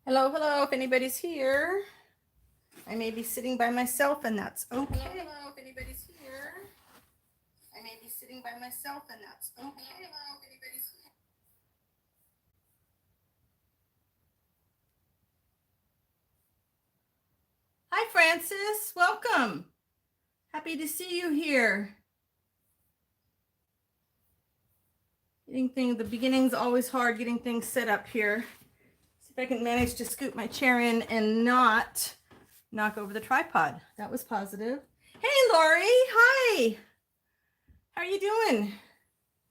Hello, hello, if anybody's here. I may be sitting by myself and that's okay. Hello, hello, if anybody's here. I may be sitting by myself and that's okay. Hello, if anybody's here. Hi, Francis. Welcome. Happy to see you here. The beginning's always hard getting things set up here. See if I can manage to scoot my chair in and not knock over the tripod. That was positive. Hey, Lori. Hi. How are you doing?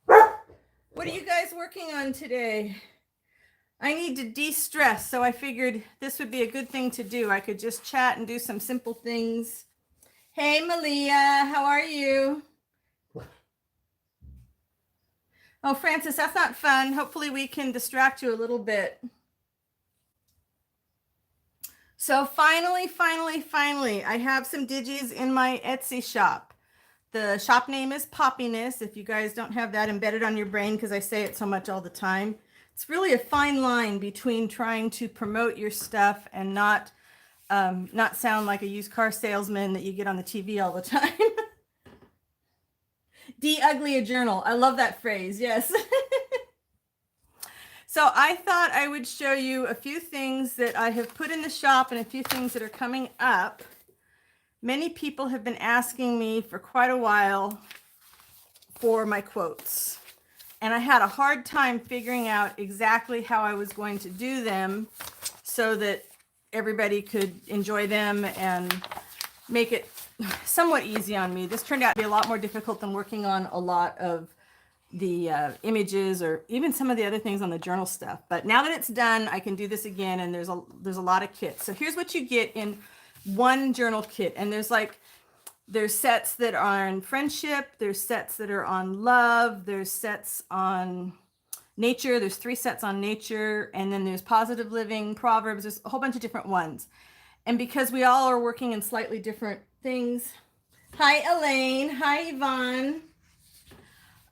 What are you guys working on today? I need to de-stress, so I figured this would be a good thing to do. I could just chat and do some simple things. Hey, Malia, how are you? Oh, Francis, that's not fun. Hopefully we can distract you a little bit. So finally, I have some digis in my Etsy shop. The shop name is Poppiness, if you guys don't have that embedded on your brain because I say it so much all the time. It's really a fine line between trying to promote your stuff and not sound like a used car salesman that you get on the TV all the time. De-ugly a journal. I love that phrase. Yes. So I thought I would show you a few things that I have put in the shop and a few things that are coming up. Many people have been asking me for quite a while for my quotes. And I had a hard time figuring out exactly how I was going to do them so that everybody could enjoy them and make it somewhat easy on me. This turned out to be a lot more difficult than working on a lot of the images or even some of the other things on the journal stuff. But now that it's done, I can do this again, and there's a lot of kits. So here's what you get in one journal kit. And there's sets that are on friendship, there's sets that are on love, there's sets on nature, there's 3 sets on nature, and then there's positive living, proverbs, there's a whole bunch of different ones. And because we all are working in slightly different things. Hi, Elaine. Hi, Yvonne.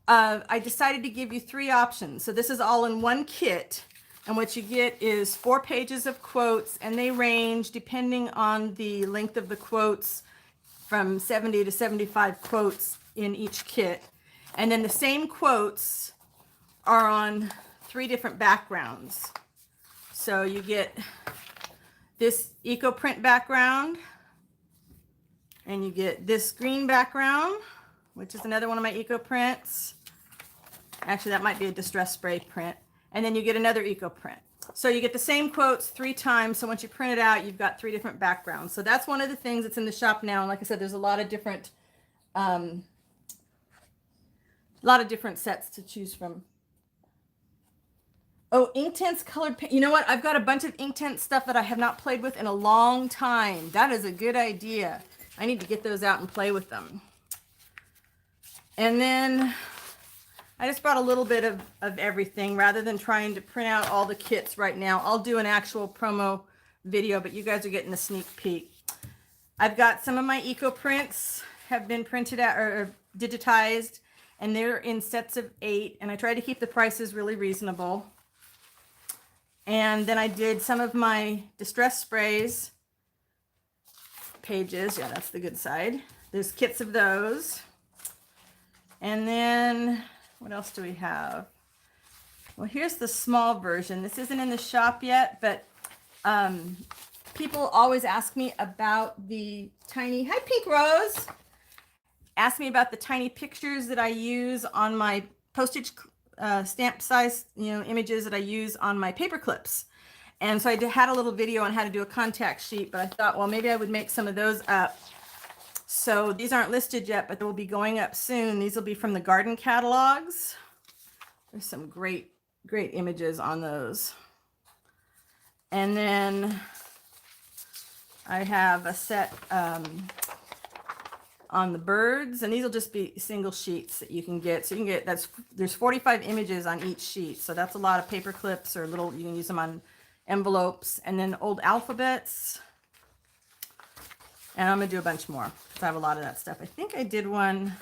I decided to give you 3 options. So this is all in one kit. And what you get is 4 pages of quotes, and they range depending on the length of the quotes from 70 to 75 quotes in each kit. And then the same quotes are on 3 different backgrounds. So you get this eco print background, and you get this green background, which is another one of my eco prints. Actually, that might be a distress spray print. And then you get another eco print. So you get the same quotes 3 times. So once you print it out, you've got 3 different backgrounds. So that's one of the things that's in the shop now. And like I said, there's a lot of different sets to choose from. Oh, Inktense colored paint. You know what? I've got a bunch of Inktense stuff that I have not played with in a long time. That is a good idea. I need to get those out and play with them. And then I just brought a little bit of everything rather than trying to print out all the kits right now. I'll do an actual promo video, but you guys are getting a sneak peek. I've got some of my eco prints have been printed out or digitized, and they're in sets of 8, and I tried to keep the prices really reasonable. And then I did some of my distress sprays pages. Yeah, that's the good side. There's kits of those. And then what else do we have? Well, here's the small version. This isn't in the shop yet, but people always ask me about the tiny, hi Pink Rose, ask me about the tiny pictures that I use on my postage stamp size, images that I use on my paper clips. And so I had a little video on how to do a contact sheet, but I thought, well, maybe I would make some of those up. So these aren't listed yet, but they will be going up soon. These will be from the garden catalogs. There's some great images on those. And then I have a set on the birds, and these will just be single sheets that you can get. So you can get, there's 45 images on each sheet. So that's a lot of paper clips or little, you can use them on envelopes. And then old alphabets. And I'm going to do a bunch more because I have a lot of that stuff. I think I did one.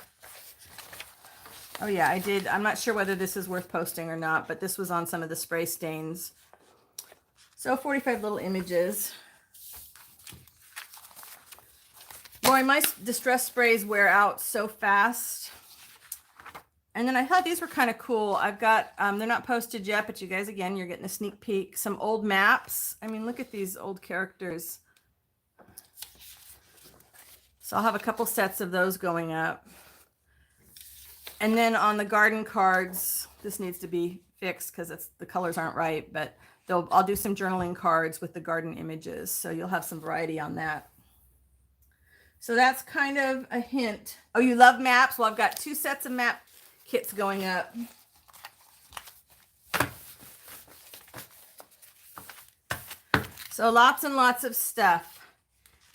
Oh yeah, I did. I'm not sure whether this is worth posting or not, but this was on some of the spray stains. So 45 little images. Boy, my distress sprays wear out so fast. And then I thought these were kind of cool. I've got, they're not posted yet, but you guys, again, you're getting a sneak peek. Some old maps. I mean, look at these old characters. So I'll have a couple sets of those going up. And then on the garden cards, this needs to be fixed because the colors aren't right, but I'll do some journaling cards with the garden images. So you'll have some variety on that. So that's kind of a hint. Oh, you love maps? Well, I've got 2 sets of map kits going up. So lots and lots of stuff.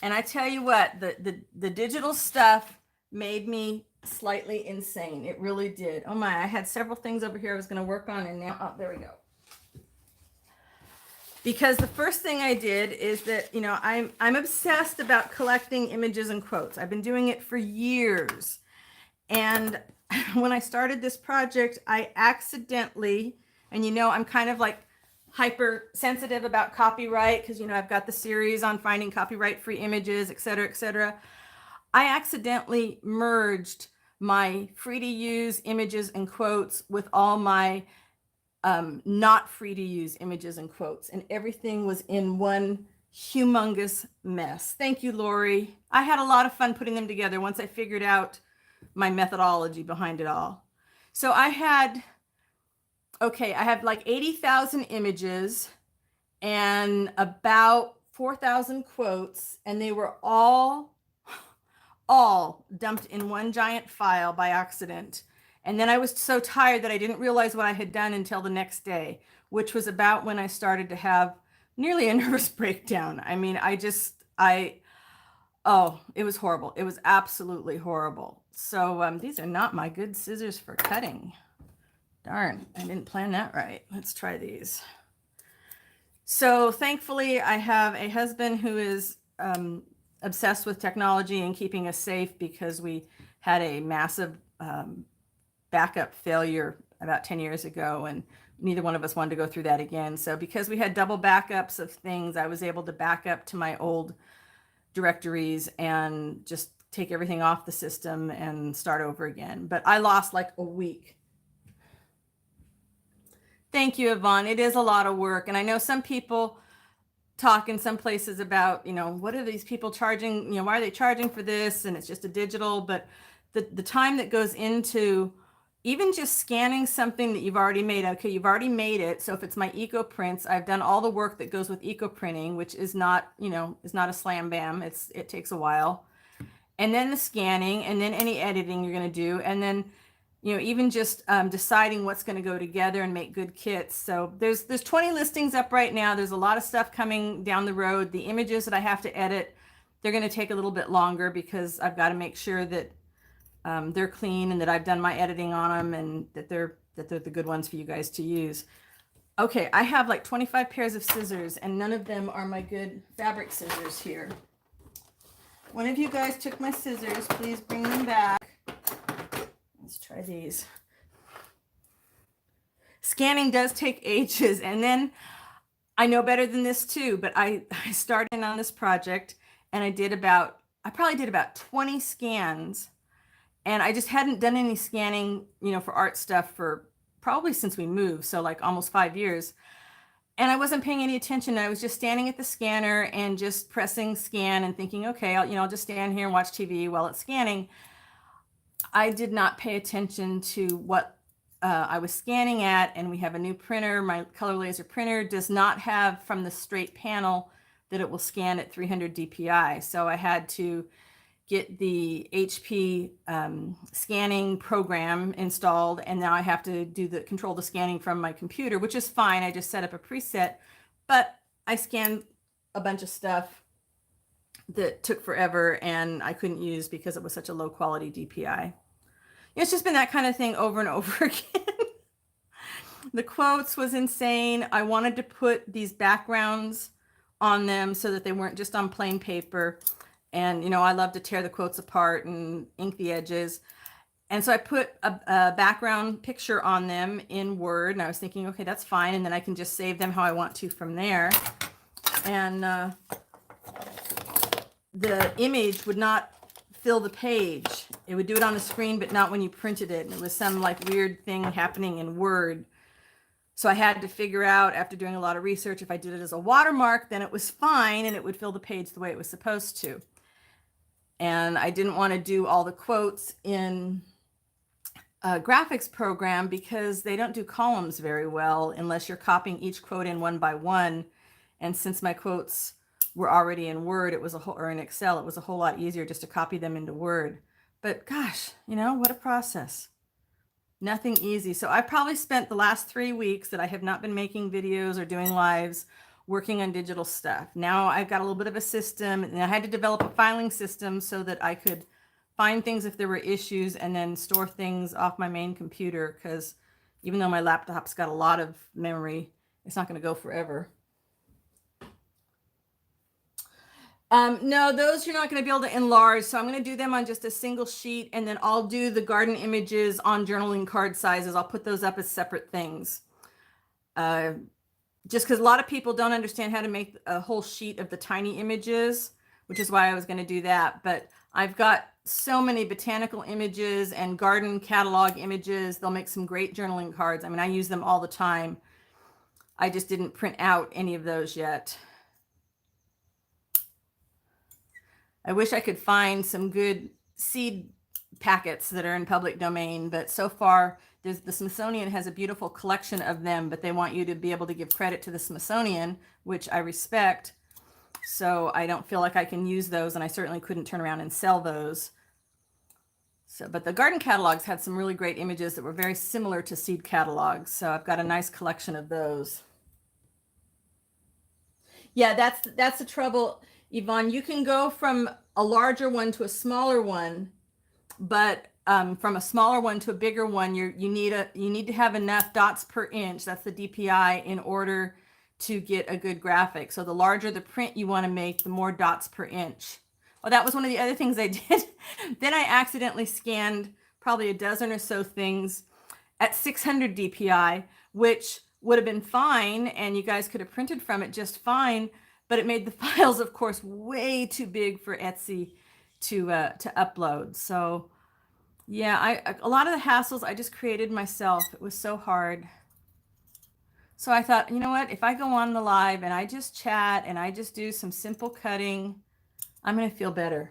And I tell you what, the digital stuff made me slightly insane. It really did. Oh my, I had several things over here I was going to work on, and now, oh, there we go. Because the first thing I did is that, you know, I'm obsessed about collecting images and quotes. I've been doing it for years. And when I started this project, I accidentally, and you know, I'm kind of like hypersensitive about copyright because, you know, I've got the series on finding copyright free images, et cetera, et cetera. I accidentally merged my free to use images and quotes with all my not free to use images and quotes, and everything was in one humongous mess. Thank you, Lori. I had a lot of fun putting them together once I figured out my methodology behind it all. So I have like 80,000 images and about 4,000 quotes, and they were all dumped in one giant file by accident. And then I was so tired that I didn't realize what I had done until the next day, which was about when I started to have nearly a nervous breakdown. I mean, oh, it was horrible. It was absolutely horrible. So these are not my good scissors for cutting. Darn, I didn't plan that right. Let's try these. So thankfully, I have a husband who is obsessed with technology and keeping us safe, because we had a massive backup failure about 10 years ago, and neither one of us wanted to go through that again. So because we had double backups of things, I was able to back up to my old directories and just take everything off the system and start over again. But I lost like a week. Thank you, Yvonne. It is a lot of work. And I know some people talk in some places about, you know, what are these people charging? You know, why are they charging for this? And it's just a digital, but the time that goes into even just scanning something that you've already made. Okay, you've already made it. So if it's my eco prints, I've done all the work that goes with eco printing, which is not, you know, is not a slam bam. It takes a while. And then the scanning, and then any editing you're going to do. And then, you know, even just deciding what's going to go together and make good kits. So there's 20 listings up right now. There's a lot of stuff coming down the road. The images that I have to edit, they're going to take a little bit longer because I've got to make sure that they're clean and that I've done my editing on them, and that they're the good ones for you guys to use. Okay, I have like 25 pairs of scissors, and none of them are my good fabric scissors here. One of you guys took my scissors. Please bring them back. Let's try these. Scanning does take ages, and then I know better than this too, but I started on this project, and I probably did about 20 scans. And I just hadn't done any scanning, you know, for art stuff for probably since we moved. So like almost 5 years. And I wasn't paying any attention. I was just standing at the scanner and just pressing scan and thinking, okay, I'll just stand here and watch TV while it's scanning. I did not pay attention to what I was scanning at. And we have a new printer. My color laser printer does not have from the straight panel that it will scan at 300 DPI. So I had to get the HP scanning program installed, and now I have to control the scanning from my computer, which is fine. I just set up a preset, but I scanned a bunch of stuff that took forever and I couldn't use because it was such a low quality DPI. It's just been that kind of thing over and over again. The quotes was insane. I wanted to put these backgrounds on them so that they weren't just on plain paper. And, you know, I love to tear the quotes apart and ink the edges. And so I put a background picture on them in Word, and I was thinking, okay, that's fine. And then I can just save them how I want to from there. And the image would not fill the page. It would do it on the screen, but not when you printed it. And it was some like weird thing happening in Word. So I had to figure out, after doing a lot of research, if I did it as a watermark, then it was fine and it would fill the page the way it was supposed to. And I didn't want to do all the quotes in a graphics program because they don't do columns very well unless you're copying each quote in one by one. And since my quotes were already in Word, it was or in Excel, it was a whole lot easier just to copy them into Word. But gosh, you know, what a process. Nothing easy. So I probably spent the last 3 weeks that I have not been making videos or doing lives working on digital stuff. Now I've got a little bit of a system, and I had to develop a filing system so that I could find things if there were issues and then store things off my main computer, because even though my laptop's got a lot of memory, it's not going to go forever. No, those you're not going to be able to enlarge. So I'm going to do them on just a single sheet, and then I'll do the garden images on journaling card sizes. I'll put those up as separate things. Just because a lot of people don't understand how to make a whole sheet of the tiny images, which is why I was going to do that. But I've got so many botanical images and garden catalog images. They'll make some great journaling cards. I mean, I use them all the time. I just didn't print out any of those yet. I wish I could find some good seed packets that are in public domain, but so far the Smithsonian has a beautiful collection of them, but they want you to be able to give credit to the Smithsonian, which I respect. So I don't feel like I can use those, and I certainly couldn't turn around and sell those. So, but the garden catalogs had some really great images that were very similar to seed catalogs. So I've got a nice collection of those. Yeah, that's the trouble, Yvonne. You can go from a larger one to a smaller one, but from a smaller one to a bigger one, you need to have enough dots per inch. That's the DPI in order to get a good graphic. So the larger the print you want to make, the more dots per inch. Oh, that was one of the other things I did. Then I accidentally scanned probably a dozen or so things at 600 DPI, which would have been fine, and you guys could have printed from it just fine, but it made the files, of course, way too big for Etsy to upload. So yeah, a lot of the hassles I just created myself. It was so hard. So I thought, you know what, if I go on the live and I just chat and I just do some simple cutting, I'm going to feel better.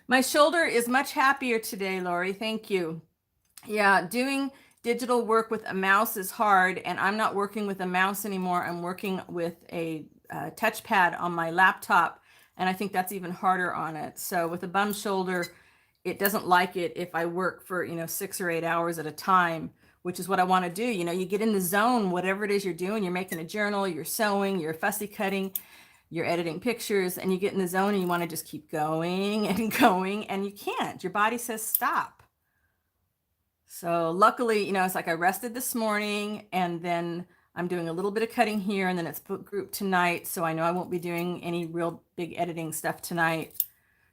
My shoulder is much happier today, Lori. Thank you. Yeah, doing digital work with a mouse is hard, and I'm not working with a mouse anymore. I'm working with a touchpad on my laptop, and I think that's even harder on it. So with a bum shoulder, it doesn't like it if I work for 6 or 8 hours at a time, which is what I want to do. You get in the zone, whatever it is you're doing. You're making a journal, you're sewing, you're fussy cutting, you're editing pictures, and you get in the zone and you want to just keep going and going, and you can't. Your body says stop. So luckily, it's like I rested this morning, and then I'm doing a little bit of cutting here, and then it's book group tonight. So I know I won't be doing any real big editing stuff tonight.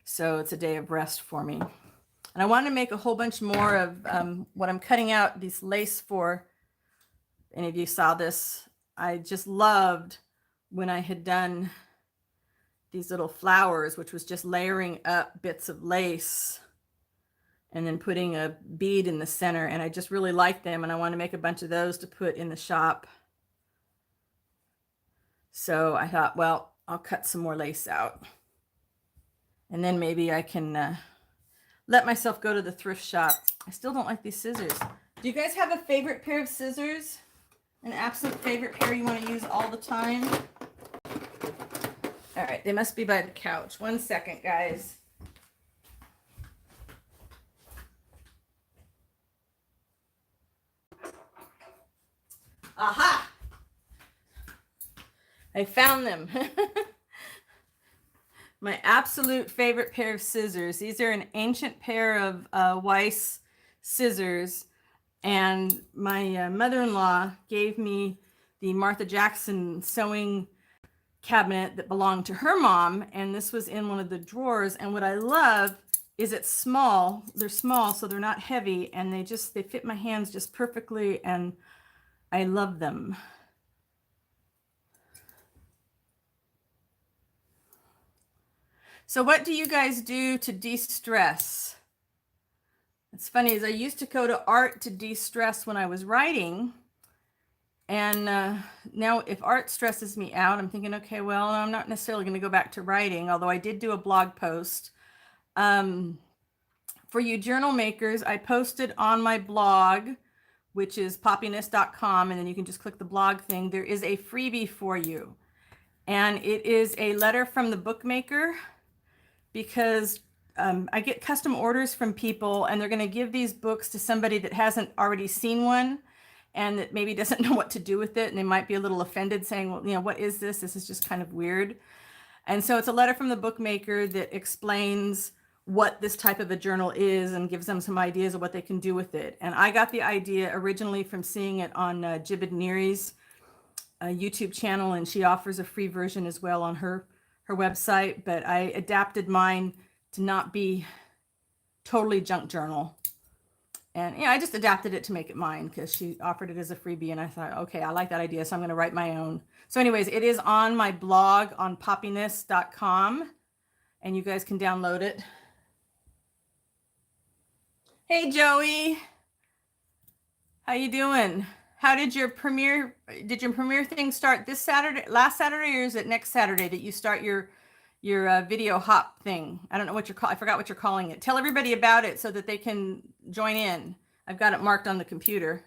So it's a day of rest for me. And I wanted to make a whole bunch more of what I'm cutting out these lace for. Any of you saw this? I just loved when I had done these little flowers, which was just layering up bits of lace and then putting a bead in the center. And I just really like them, and I want to make a bunch of those to put in the shop. So I thought, well, I'll cut some more lace out, and then maybe I can let myself go to the thrift shop. I still don't like these scissors. Do you guys have a favorite pair of scissors? An absolute favorite pair you want to use all the time? All right, they must be by the couch. 1 second, guys. Aha! I found them. My absolute favorite pair of scissors. These are an ancient pair of Weiss scissors, and my mother-in-law gave me the Martha Jackson sewing cabinet that belonged to her mom, and this was in one of the drawers. And what I love is it's small. They're small, so they're not heavy, and they fit my hands just perfectly, and I love them. So what do you guys do to de-stress? It's funny, is I used to go to art to de-stress when I was writing. And now if art stresses me out, I'm thinking, okay, well, I'm not necessarily going to go back to writing, although I did do a blog post. For you journal makers, I posted on my blog, which is poppiness.com, and then you can just click the blog thing. There is a freebie for you. And it is a letter from the bookmaker, because I get custom orders from people, and they're going to give these books to somebody that hasn't already seen one and that maybe doesn't know what to do with it. And they might be a little offended, saying, well, you know, what is this? This is just kind of weird. And so it's a letter from the bookmaker that explains what this type of a journal is and gives them some ideas of what they can do with it. And I got the idea originally from seeing it on Jibid Neary's YouTube channel, and she offers a free version as well on her website, but I adapted mine to not be totally junk journal. And yeah, I just adapted it to make it mine because she offered it as a freebie, and I thought, okay, I like that idea, so I'm going to write my own. So anyways, it is on my blog on poppiness.com, and you guys can download it. Hey, Joey. How you doing? How did your premiere thing start this Saturday, last Saturday, or is it next Saturday that you start your video hop thing? I don't know what I forgot what you're calling it. Tell everybody about it so that they can join in. I've got it marked on the computer.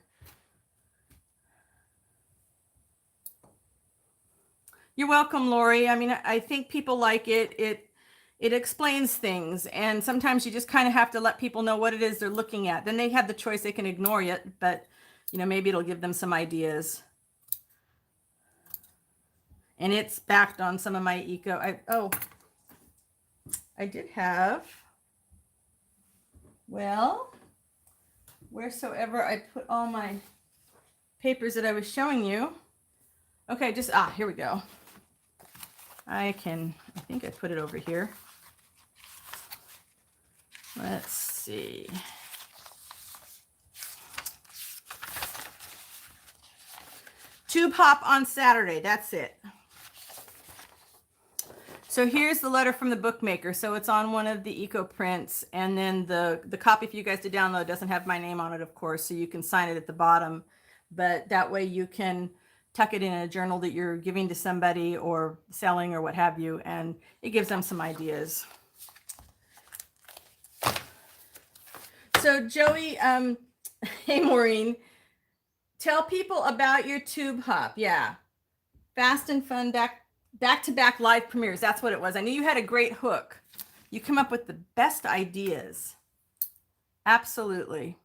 You're welcome, Lori. I mean, I think people like it. It explains things, and sometimes you just kind of have to let people know what it is they're looking at. Then they have the choice; they can ignore it, but you know, maybe it'll give them some ideas. And it's backed on some of my I did have, well, wheresoever I put all my papers that I was showing you. Okay, here we go. I think I put it over here. Let's see. Tube hop on Saturday, that's it. So here's the letter from the bookmaker. So it's on one of the eco prints, and then the copy for you guys to download doesn't have my name on it, of course, so you can sign it at the bottom. But that way you can tuck it in a journal that you're giving to somebody or selling or what have you, and it gives them some ideas. So Joey, hey Maureen, tell people about your tube hop. Yeah, fast and fun back-to-back live premieres. That's what it was. I knew you had a great hook. You come up with the best ideas. Absolutely.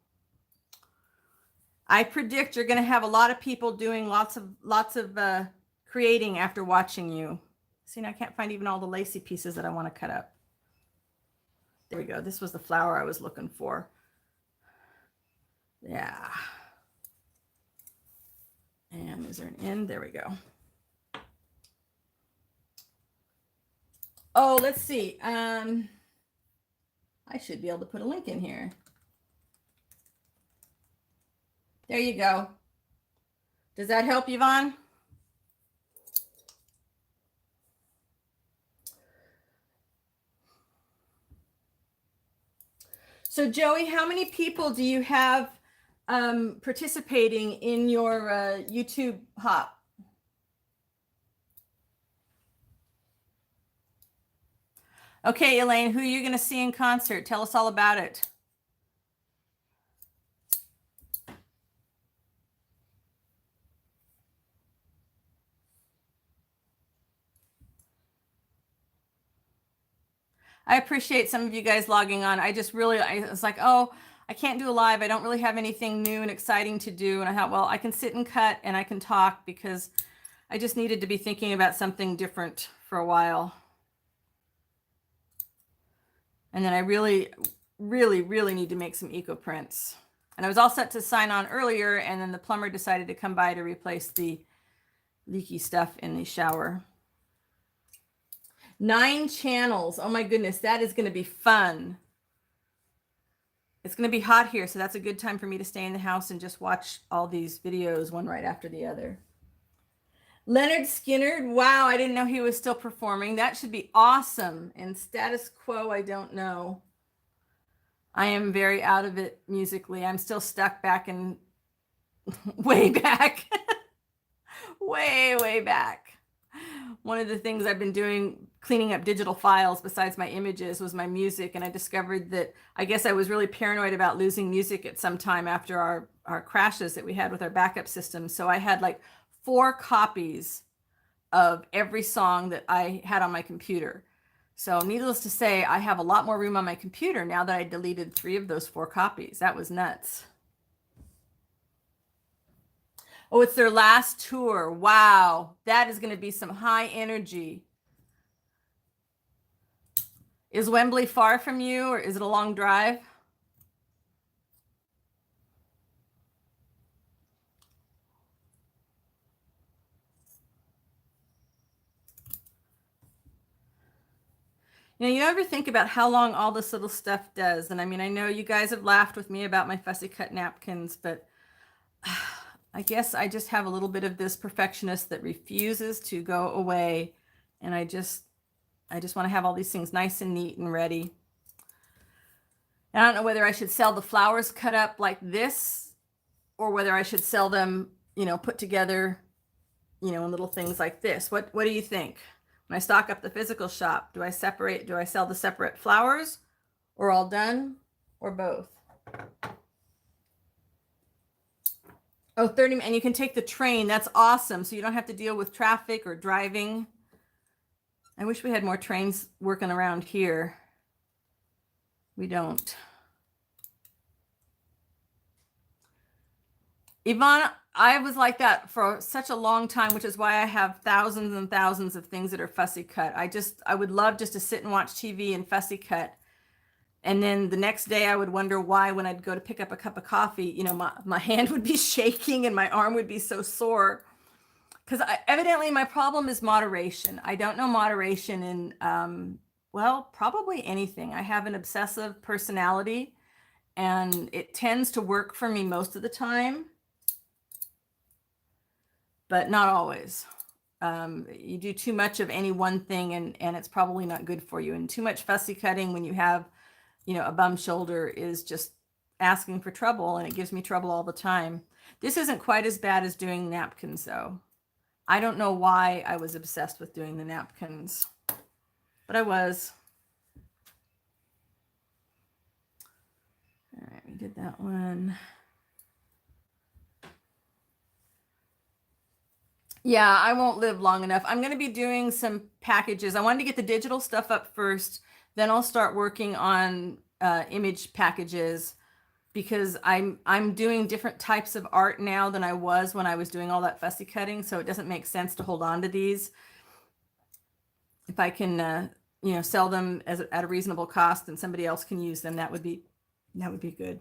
I predict you're going to have a lot of people doing lots of creating after watching you. See, now I can't find even all the lacy pieces that I want to cut up. There we go. This was the flower I was looking for. Yeah. And is there an end? There we go. Oh, let's see. I should be able to put a link in here. There you go. Does that help, Yvonne? So Joey, how many people do you have participating in your YouTube hop? Okay, Elaine, who are you going to see in concert? Tell us all about it. I appreciate some of you guys logging on. I was like, oh, I can't do a live. I don't really have anything new and exciting to do. And I thought, well, I can sit and cut and I can talk, because I just needed to be thinking about something different for a while. And then I really need to make some eco prints. And I was all set to sign on earlier, and then the plumber decided to come by to replace the leaky stuff in the shower. 9 channels. Oh my goodness, that is going to be fun. It's going to be hot here, so that's a good time for me to stay in the house and just watch all these videos, one right after the other. Leonard Skinner, wow, I didn't know he was still performing. That should be awesome. And Status Quo, I don't know. I am very out of it musically. I'm still stuck back in way back. way back. One of the things I've been doing, cleaning up digital files besides my images, was my music. And I discovered that I guess I was really paranoid about losing music at some time after our crashes that we had with our backup system. So I had like 4 copies of every song that I had on my computer. So needless to say, I have a lot more room on my computer now that I deleted 3 of those 4 copies. That was nuts. Oh, it's their last tour. Wow. That is going to be some high energy. Is Wembley far from you, or is it a long drive? You ever think about how long all this little stuff does? And I mean, I know you guys have laughed with me about my fussy cut napkins, but I guess I just have a little bit of this perfectionist that refuses to go away. And I just want to have all these things nice and neat and ready. And I don't know whether I should sell the flowers cut up like this, or whether I should sell them, put together, in little things like this. What do you think? When I stock up the physical shop, do I sell the separate flowers, or all done, or both? Oh, 30, and you can take the train. That's awesome. So you don't have to deal with traffic or driving. I wish we had more trains working around here. We don't. Yvonne, I was like that for such a long time, which is why I have thousands and thousands of things that are fussy cut. I would love just to sit and watch TV and fussy cut. And then the next day I would wonder why, when I'd go to pick up a cup of coffee, my hand would be shaking and my arm would be so sore. Because evidently my problem is moderation. I don't know moderation in, well, probably anything. I have an obsessive personality, and it tends to work for me most of the time, but not always. You do too much of any one thing, and it's probably not good for you. And too much fussy cutting when you have, a bum shoulder is just asking for trouble, and it gives me trouble all the time. This isn't quite as bad as doing napkins, though. I don't know why I was obsessed with doing the napkins, but I was. All right, we did that one. Yeah, I won't live long enough. I'm going to be doing some packages. I wanted to get the digital stuff up first, then I'll start working on image packages, because I'm doing different types of art now than I was when I was doing all that fussy cutting. So it doesn't make sense to hold on to these. If I can, sell them at a reasonable cost and somebody else can use them, that would be good.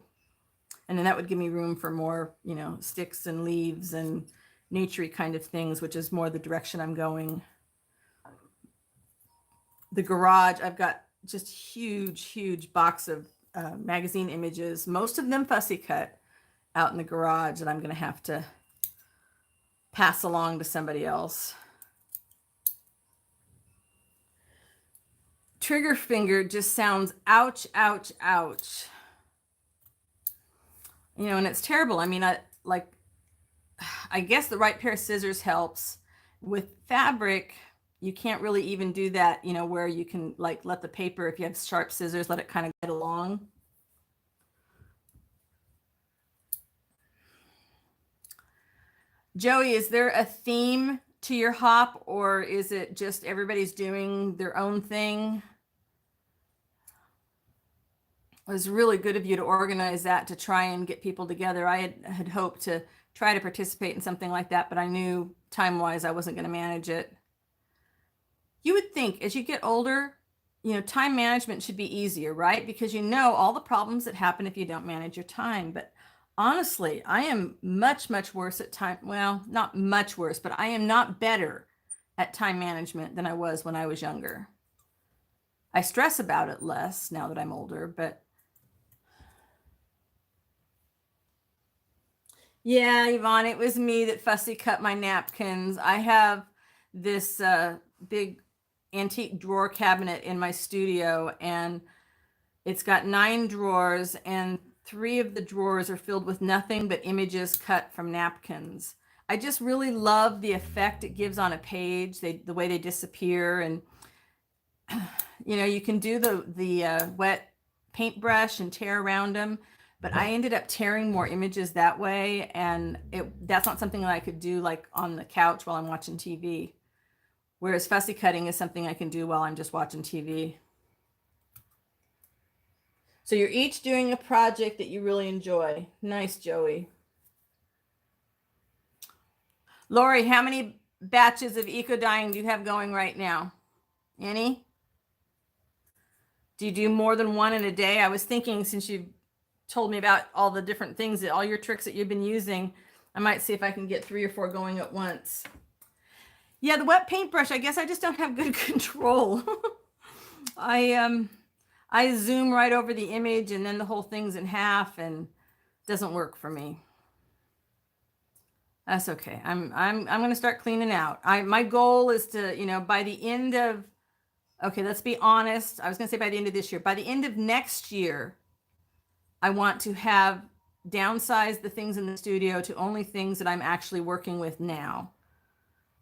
And then that would give me room for more, sticks and leaves and naturey kind of things, which is more the direction I'm going. The garage, I've got just huge box of magazine images, most of them fussy cut, out in the garage that I'm going to have to pass along to somebody else. Trigger finger just sounds ouch. And it's terrible. I mean, I guess the right pair of scissors helps. With fabric, you can't really even do that, where you can let the paper, if you have sharp scissors, let it kind of get along. Joey, is there a theme to your hop, or is it just everybody's doing their own thing? It was really good of you to organize that, to try and get people together. I had hoped to try to participate in something like that, but I knew time-wise I wasn't going to manage it. You would think as you get older, time management should be easier, right? Because all the problems that happen if you don't manage your time. But honestly, I am much worse at time. Well, not much worse, but I am not better at time management than I was when I was younger. I stress about it less now that I'm older, but Yeah, Yvonne, it was me that fussy cut my napkins. I have this big antique drawer cabinet in my studio, and it's got 9 drawers, and 3 of the drawers are filled with nothing but images cut from napkins. I just really love the effect it gives on a page, the way they disappear, and you know, you can do the wet paintbrush and tear around them, but I ended up tearing more images that way, and that's not something that I could do like on the couch while I'm watching TV. Whereas fussy cutting is something I can do while I'm just watching TV. So you're each doing a project that you really enjoy. Nice, Joey. Lori, how many batches of eco dyeing do you have going right now? Any? Do you do more than one in a day? I was thinking, since you told me about all the different things, that all your tricks that you've been using, I might see if I can get 3 or 4 going at once. Yeah, the wet paintbrush, I guess I just don't have good control. I zoom right over the image and then the whole thing's in half, and it doesn't work for me. That's okay. I'm going to start cleaning out. My goal is to, you know, by the end of, okay, let's be honest. I was going to say by the end of this year. By the end of next year, I want to have downsized the things in the studio to only things that I'm actually working with now.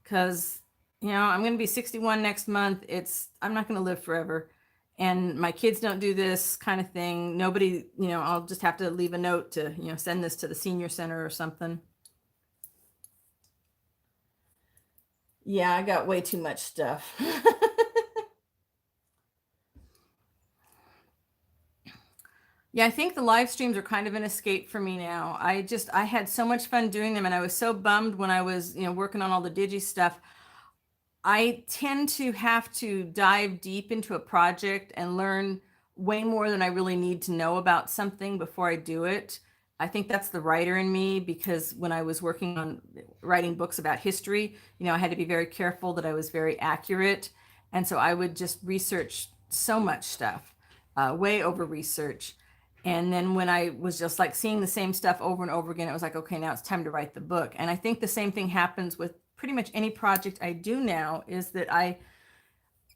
Because, you know, I'm going to be 61 next month. I'm not going to live forever. And my kids don't do this kind of thing. Nobody, you know, I'll just have to leave a note to, you know, send this to the senior center or something. Yeah, I got way too much stuff. Yeah, I think the live streams are kind of an escape for me now. I had so much fun doing them, and I was so bummed when I was, you know, working on all the digi stuff. I tend to have to dive deep into a project and learn way more than I really need to know about something before I do it. I think that's the writer in me, because when I was working on writing books about history, you know, I had to be very careful that I was very accurate. And so I would just research so much stuff, way over research. And then when I was just like seeing the same stuff over and over again, it was like, okay, now it's time to write the book. And I think the same thing happens with pretty much any project I do now, is that I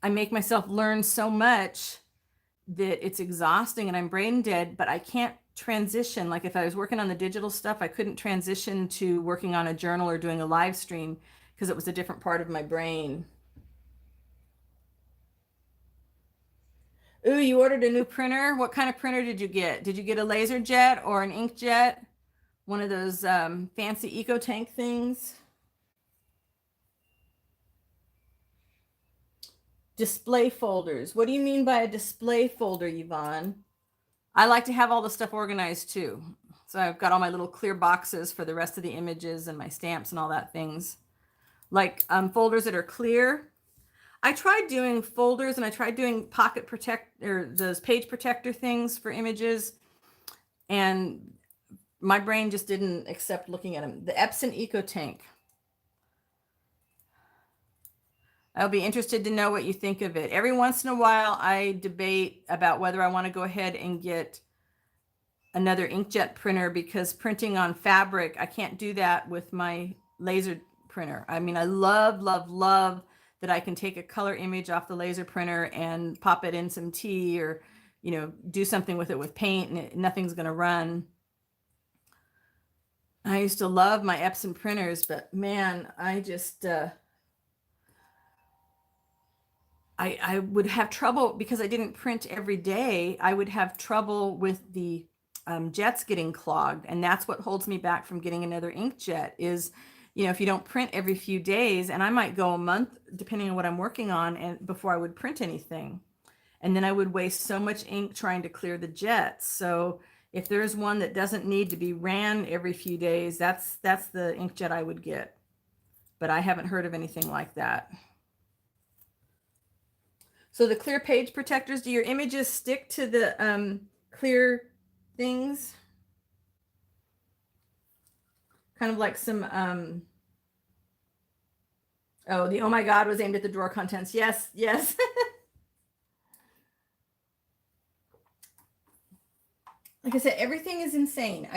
make myself learn so much that it's exhausting and I'm brain dead, but I can't transition. Like if I was working on the digital stuff, I couldn't transition to working on a journal or doing a live stream because it was a different part of my brain. Ooh, you ordered a new printer? What kind of printer did you get? Did you get a laser jet or an inkjet? One of those fancy eco tank things? Display folders. What do you mean by a display folder, Yvonne? I like to have all the stuff organized too. So I've got all my little clear boxes for the rest of the images and my stamps and all that things. Like folders that are clear. I tried doing folders, and I tried doing pocket protect or those page protector things for images, and my brain just didn't accept looking at them. The Epson Eco Tank. I'll be interested to know what you think of it. Every once in a while, I debate about whether I want to go ahead and get another inkjet printer, because printing on fabric, I can't do that with my laser printer. I mean, I love, love, love that I can take a color image off the laser printer and pop it in some tea, or, you know, do something with it with paint, and nothing's going to run. I used to love my Epson printers, but man, I just, I would have trouble because I didn't print every day. I would have trouble with the jets getting clogged, and that's what holds me back from getting another inkjet. Is, you know, if you don't print every few days, and I might go a month depending on what I'm working on, and before I would print anything, and then I would waste so much ink trying to clear the jets. So if there's one that doesn't need to be ran every few days, that's the inkjet I would get. But I haven't heard of anything like that. So the clear page protectors, do your images stick to the clear things? Kind of like some, oh, the oh my God was aimed at the drawer contents. Yes, yes. Like I said, everything is insane.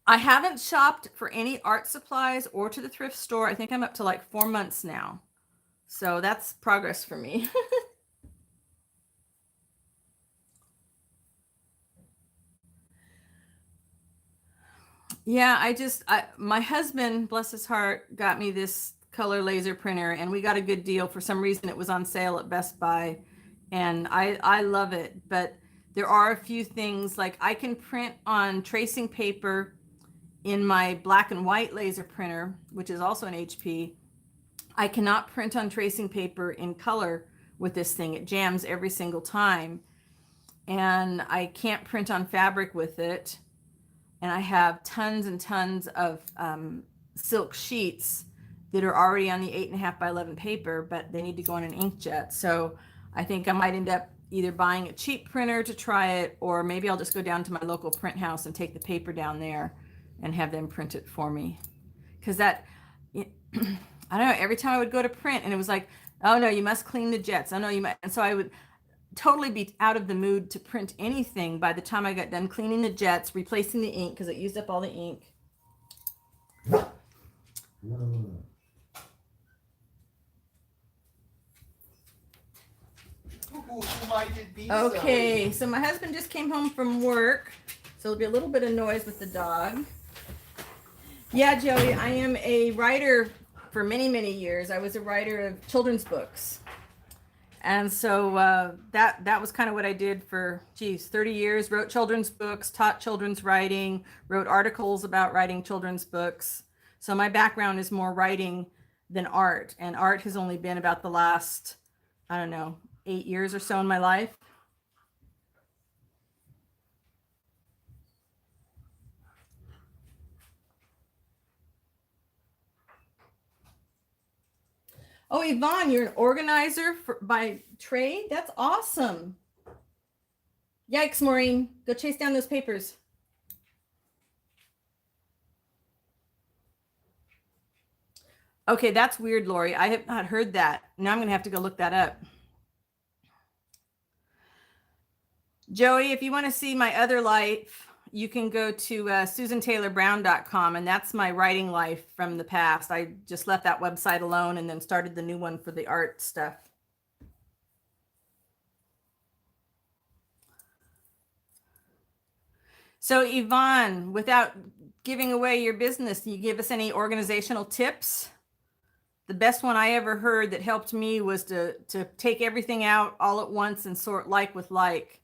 I haven't shopped for any art supplies or to the thrift store. I think I'm up to like 4 months now. So that's progress for me. Yeah, my husband, bless his heart, got me this color laser printer, and we got a good deal. For some reason, it was on sale at Best Buy, and I love it. But there are a few things, like I can print on tracing paper in my black and white laser printer, which is also an HP. I cannot print on tracing paper in color with this thing. It jams every single time. And I can't print on fabric with it. And I have tons and tons of silk sheets that are already on the 8.5 by 11 paper, but they need to go on an inkjet. So I think I might end up either buying a cheap printer to try it, or maybe I'll just go down to my local print house and take the paper down there and have them print it for me. Because that, I don't know, every time I would go to print and it was like, oh no, you must clean the jets. Oh no, you must. And so I would totally be out of the mood to print anything by the time I got done cleaning the jets, replacing the ink because it used up all the ink. Who might it be? Okay, so my husband just came home from work, so there'll be a little bit of noise with the dog. Yeah, Joey, I am a writer for many, many years. I was a writer of children's books. And so that was kind of what I did for, 30 years. Wrote children's books, taught children's writing, wrote articles about writing children's books. So my background is more writing than art. And art has only been about the last, I don't know, 8 years or so in my life. Oh, Yvonne, you're an organizer by trade? That's awesome. Yikes, Maureen. Go chase down those papers. Okay, that's weird, Lori. I have not heard that. Now I'm going to have to go look that up. Joey, if you want to see my other life, you can go to susantaylorbrown.com, and that's my writing life from the past. I just left that website alone and then started the new one for the art stuff. So Yvonne, without giving away your business, can you give us any organizational tips? The best one I ever heard that helped me was to take everything out all at once and sort like with like.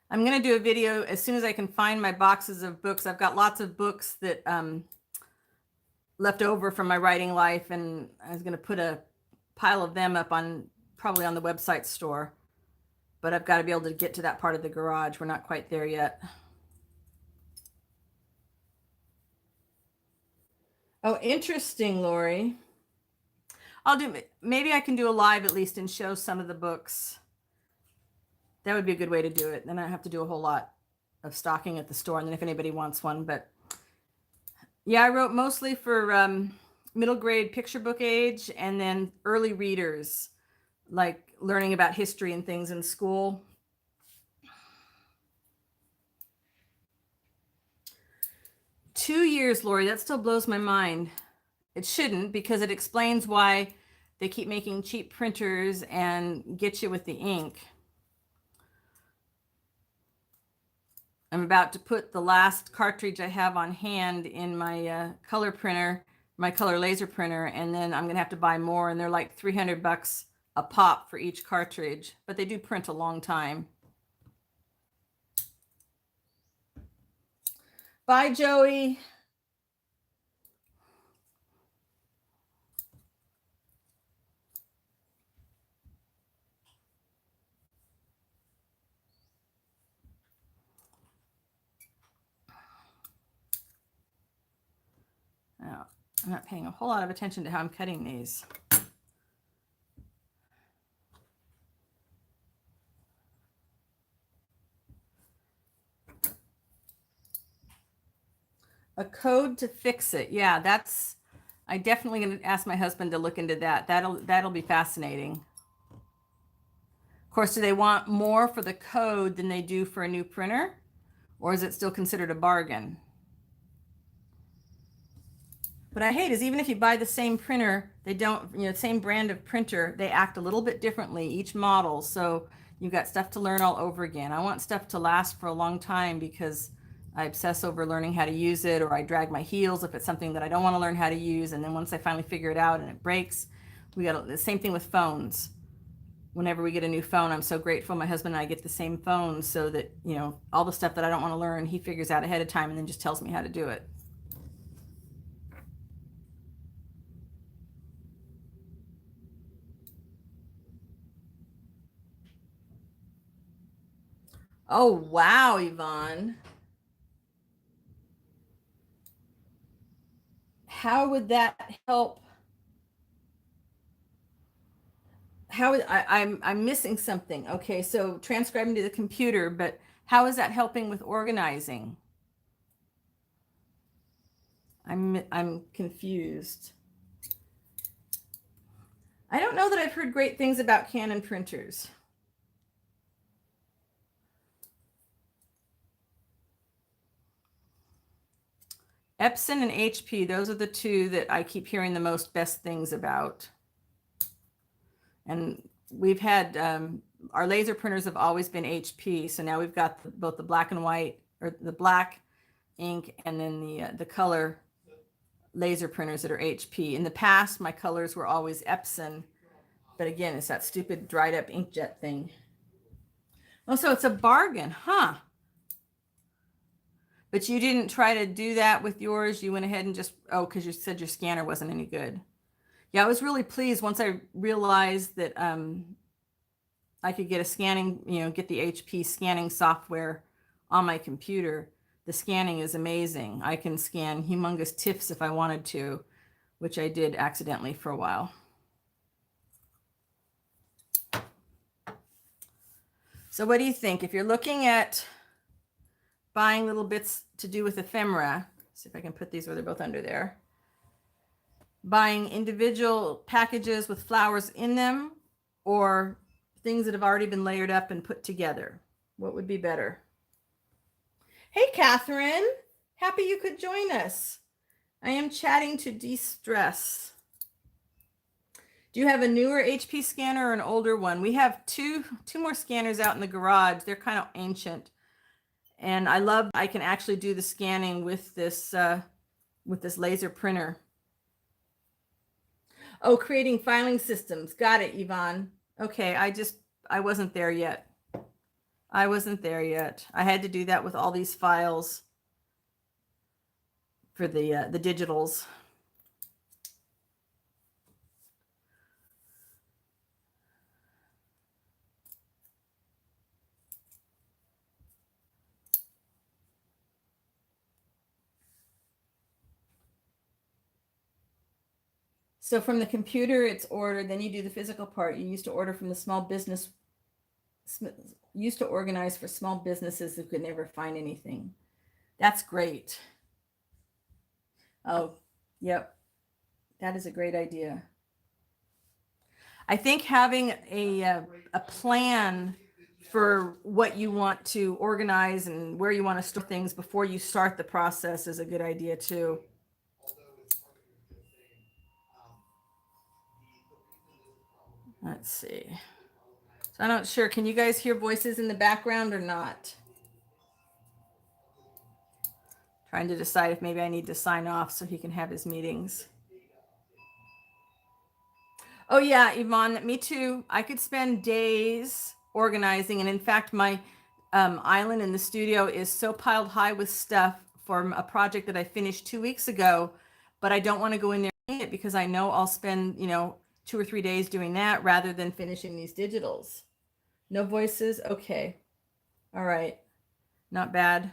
I'm going to do a video as soon as I can find my boxes of books. I've got lots of books that left over from my writing life, and I was going to put a pile of them up on probably on the website store. But I've got to be able to get to that part of the garage. We're not quite there yet. Oh, interesting, Lori. Maybe I can do a live at least and show some of the books. That would be a good way to do it. Then I have to do a whole lot of stocking at the store, and then if anybody wants one. But yeah, I wrote mostly for middle grade picture book age, and then early readers, like learning about history and things in school. Two years, Lori, that still blows my mind. It shouldn't, because it explains why they keep making cheap printers and get you with the ink. I'm about to put the last cartridge I have on hand in my color printer, my color laser printer, and then I'm gonna have to buy more, and they're like $300 a pop for each cartridge, but they do print a long time. Bye, Joey. Now, I'm not paying a whole lot of attention to how I'm cutting these. A code to fix it. Yeah, I definitely going to ask my husband to look into that. That'll be fascinating. course, do they want more for the code than they do for a new printer? Or is it still considered a bargain? What I hate is even if you buy the same printer, they don't, same brand of printer, they act a little bit differently, each model. So you've got stuff to learn all over again. I want stuff to last for a long time because I obsess over learning how to use it, or I drag my heels if it's something that I don't want to learn how to use. And then once I finally figure it out and it breaks, we got the same thing with phones. Whenever we get a new phone, I'm so grateful my husband and I get the same phone so that, all the stuff that I don't want to learn, he figures out ahead of time and then just tells me how to do it. Oh, wow, Yvonne. How would that help? I'm missing something. Okay, so transcribing to the computer, but how is that helping with organizing? I'm confused. I don't know that I've heard great things about Canon printers. Epson and HP, those are the two that I keep hearing the most best things about. And we've had, our laser printers have always been HP. So now we've got both the black and white, or the black ink, and then the color laser printers that are HP. In the past, my colors were always Epson. But again, it's that stupid dried up inkjet thing. Oh, so it's a bargain, huh? But you didn't try to do that with yours. You went ahead and just, because you said your scanner wasn't any good. Yeah, I was really pleased once I realized that I could get a scanning, get the HP scanning software on my computer. The scanning is amazing. I can scan humongous TIFFs if I wanted to, which I did accidentally for a while. So what do you think? If you're looking at buying little bits to do with ephemera, see if I can put these where they're both under there. Buying individual packages with flowers in them, or things that have already been layered up and put together, what would be better? Hey, Catherine, happy you could join us. I am chatting to de-stress. Do you have a newer HP scanner or an older one? We have two more scanners out in the garage. They're kind of ancient. And I love, I can actually do the scanning with this laser printer. Oh, creating filing systems. Got it, Yvonne. Okay, I wasn't there yet. I wasn't there yet. I had to do that with all these files for the digitals. So from the computer, it's ordered. Then you do the physical part. You used to order from the small business, used to organize for small businesses who could never find anything. That's great. Oh, yep. That is a great idea. I think having a plan for what you want to organize and where you want to store things before you start the process is a good idea too. Let's see. So I'm not sure. Can you guys hear voices in the background or not? Trying to decide if maybe I need to sign off so he can have his meetings. Oh yeah, Yvonne, me too. I could spend days organizing. And in fact, my island in the studio is so piled high with stuff from a project that I finished 2 weeks ago, but I don't want to go in there and clean it because I know I'll spend, 2 or 3 days doing that rather than finishing these digitals. No voices? Okay. All right. Not bad.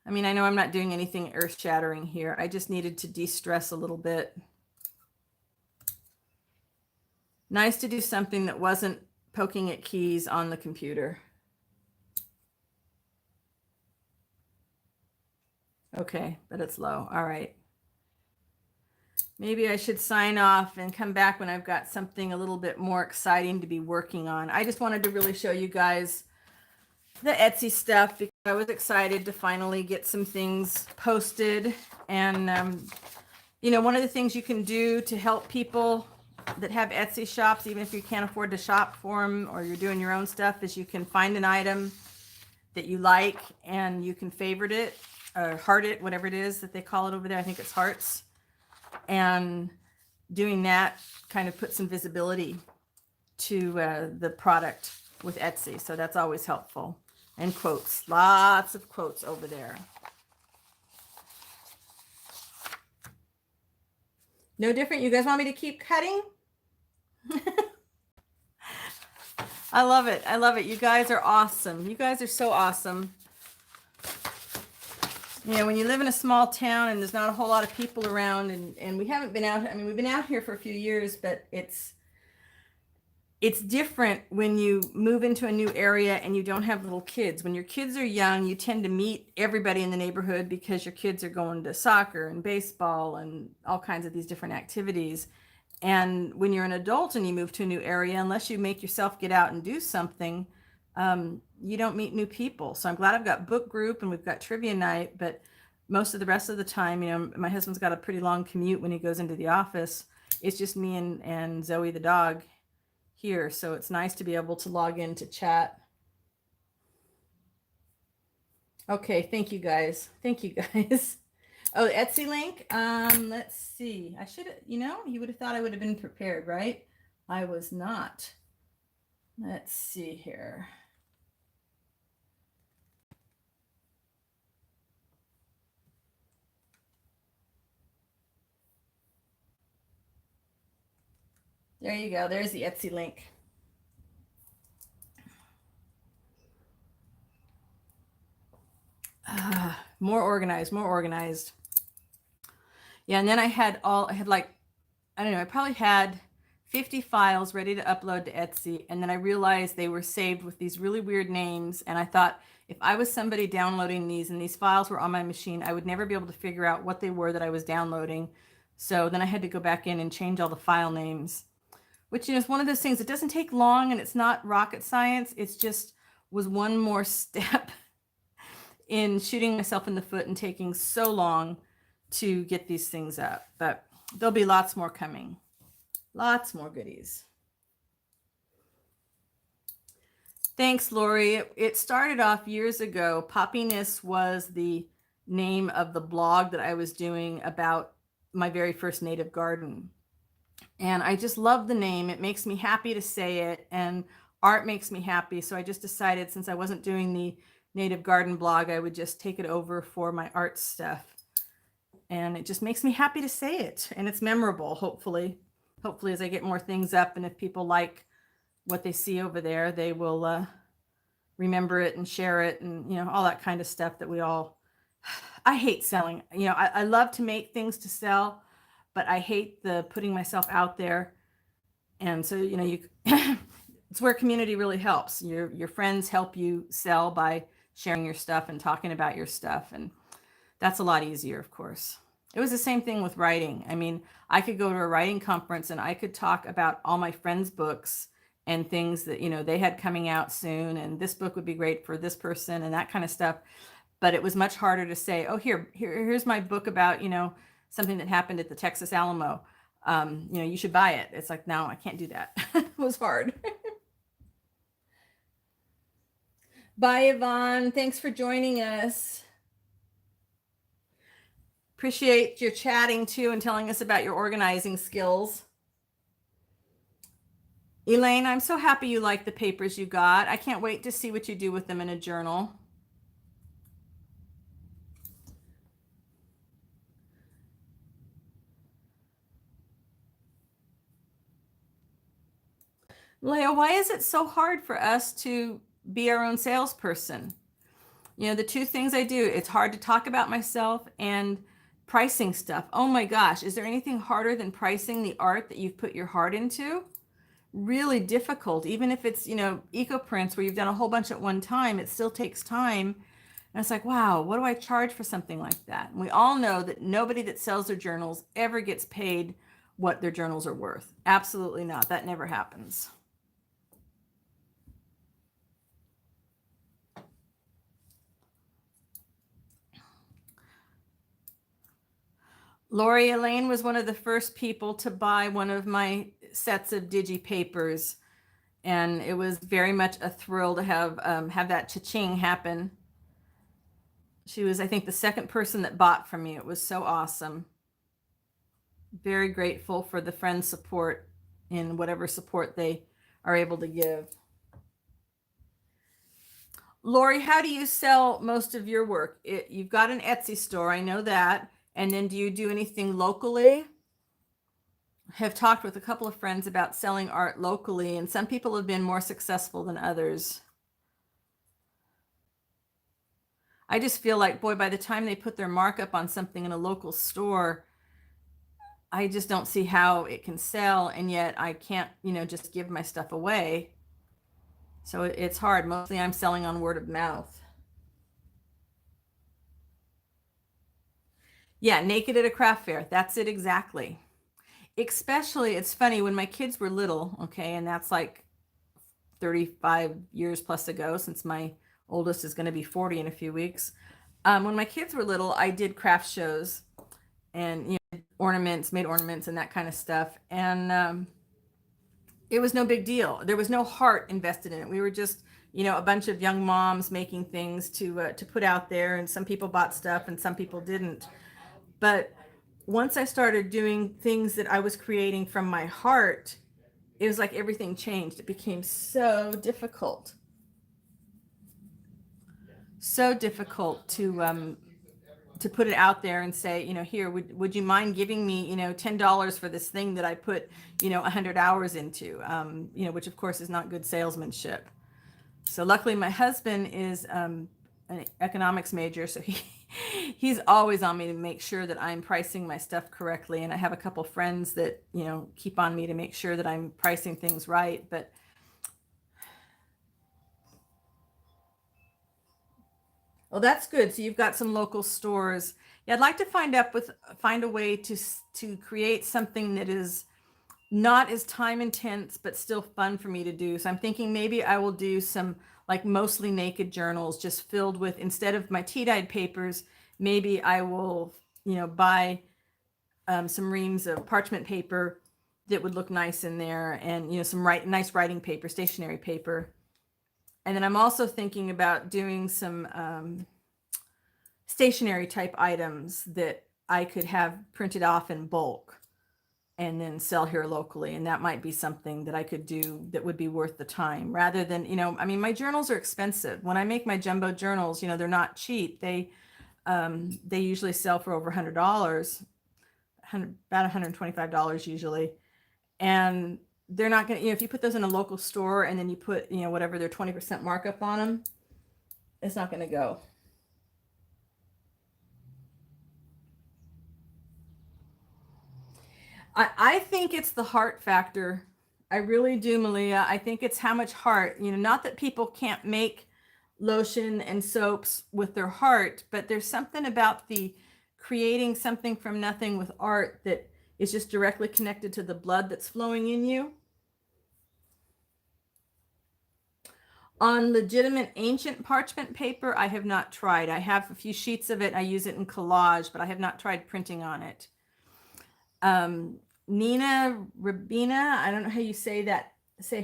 I mean, I know I'm not doing anything earth-shattering here. I just needed to de-stress a little bit. Nice to do something that wasn't poking at keys on the computer. Okay, but it's low. All right. Maybe I should sign off and come back when I've got something a little bit more exciting to be working on. I just wanted to really show you guys the Etsy stuff because I was excited to finally get some things posted. And, you know, one of the things you can do to help people that have Etsy shops, even if you can't afford to shop for them or you're doing your own stuff, is you can find an item that you like and you can favorite it or heart it, whatever it is that they call it over there. I think it's hearts. And doing that kind of puts some visibility to the product with Etsy. So that's always helpful. And quotes, lots of quotes over there. No different. You guys want me to keep cutting? I love it. I love it. You guys are awesome. You guys are so awesome. You know, when you live in a small town and there's not a whole lot of people around, and we haven't been out, I mean, we've been out here for a few years, but it's different when you move into a new area and you don't have little kids. When your kids are young, you tend to meet everybody in the neighborhood because your kids are going to soccer and baseball and all kinds of these different activities. And when you're an adult and you move to a new area, unless you make yourself get out and do something, you don't meet new people. So I'm glad I've got book group and we've got trivia night, but most of the rest of the time, you know, my husband's got a pretty long commute when he goes into the office. It's just me and Zoe the dog here. So it's nice to be able to log in to chat. Okay, thank you guys. Thank you guys. Oh, the Etsy link. Let's see. I should have, you know, you would have thought I would have been prepared, right? I was not. Let's see here. There you go. There's the Etsy link. More organized, more organized. Yeah, and then I had like, I don't know, I probably had 50 files ready to upload to Etsy. And then I realized they were saved with these really weird names. And I thought if I was somebody downloading these and these files were on my machine, I would never be able to figure out what they were that I was downloading. So then I had to go back in and change all the file names, which, you know, is one of those things. It doesn't take long and it's not rocket science. It's just was one more step in shooting myself in the foot and taking so long to get these things up. But there'll be lots more coming. Lots more goodies. Thanks, Lori. It started off years ago. Poppiness was the name of the blog that I was doing about my very first native garden. And I just love the name. It makes me happy to say it, and art makes me happy. So I just decided, since I wasn't doing the native garden blog, I would just take it over for my art stuff. And it just makes me happy to say it. And it's memorable, hopefully. Hopefully, as I get more things up, and if people like what they see over there, they will remember it and share it, and, you know, all that kind of stuff that we all, I hate selling. You know, I love to make things to sell, but I hate the putting myself out there. And so, you know, it's where community really helps. Your friends help you sell by sharing your stuff and talking about your stuff. And that's a lot easier, of course. It was the same thing with writing. I mean, I could go to a writing conference and I could talk about all my friends' books and things that, you know, they had coming out soon, and this book would be great for this person and that kind of stuff. But it was much harder to say, oh, here's my book about, you know, something that happened at the Texas Alamo. You know, you should buy it. It's like, no, I can't do that. It was hard. Bye, Yvonne. Thanks for joining us. Appreciate your chatting too and telling us about your organizing skills. Elaine, I'm so happy you like the papers you got. I can't wait to see what you do with them in a journal. Leah, why is it so hard for us to be our own salesperson? You know, the two things I do, it's hard to talk about myself and pricing stuff. Oh my gosh, is there anything harder than pricing the art that you've put your heart into? Really difficult. Even if it's, you know, eco prints where you've done a whole bunch at one time, it still takes time And it's like, wow, what do I charge for something like that? And we all know that nobody that sells their journals ever gets paid what their journals are worth. Absolutely not. That never happens. Lori Elaine was one of the first people to buy one of my sets of digipapers, and it was very much a thrill to have that cha-ching happen. She was, I think, the second person that bought from me. It was so awesome. Very grateful for the friend support and whatever support they are able to give. Lori, how do you sell most of your work? You've got an Etsy store, I know that. And then do you do anything locally? Have talked with a couple of friends about selling art locally, and some people have been more successful than others. I just feel like, boy, by the time they put their markup on something in a local store, I just don't see how it can sell, and yet I can't, just give my stuff away. So it's hard. Mostly I'm selling on word of mouth. Yeah, naked at a craft fair. That's it exactly. Especially, it's funny, when my kids were little, okay, and that's like 35 years plus ago, since my oldest is going to be 40 in a few weeks. When my kids were little, I did craft shows and made ornaments and that kind of stuff. And it was no big deal. There was no heart invested in it. We were just, a bunch of young moms making things to put out there, and some people bought stuff and some people didn't. But once I started doing things that I was creating from my heart, it was like everything changed. It became so difficult. So difficult to put it out there and say, here, would you mind giving me, $10 for this thing that I put, 100 hours into, which of course is not good salesmanship. So luckily my husband is an economics major, so he's always on me to make sure that I'm pricing my stuff correctly. And I have a couple friends that, keep on me to make sure that I'm pricing things right. But well, that's good. So you've got some local stores. Yeah, I'd like to find a way to create something that is not as time intense, but still fun for me to do. So I'm thinking maybe I will do some like mostly naked journals, just filled with, instead of my tea-dyed papers, maybe I will, buy some reams of parchment paper that would look nice in there, and, some nice writing paper, stationery paper. And then I'm also thinking about doing some stationery type items that I could have printed off in bulk and then sell here locally. And that might be something that I could do that would be worth the time, rather than, my journals are expensive. When I make my jumbo journals, they're not cheap. They usually sell for over $100, about $125 usually. And they're not going to, if you put those in a local store and then you put, whatever their 20% markup on them, it's not going to go. I think it's the heart factor. I really do, Malia. I think it's how much heart, not that people can't make lotion and soaps with their heart, but there's something about the creating something from nothing with art that is just directly connected to the blood that's flowing in you. On legitimate ancient parchment paper, I have not tried. I have a few sheets of it. I use it in collage, but I have not tried printing on it. Nina Rabina, I don't know how you say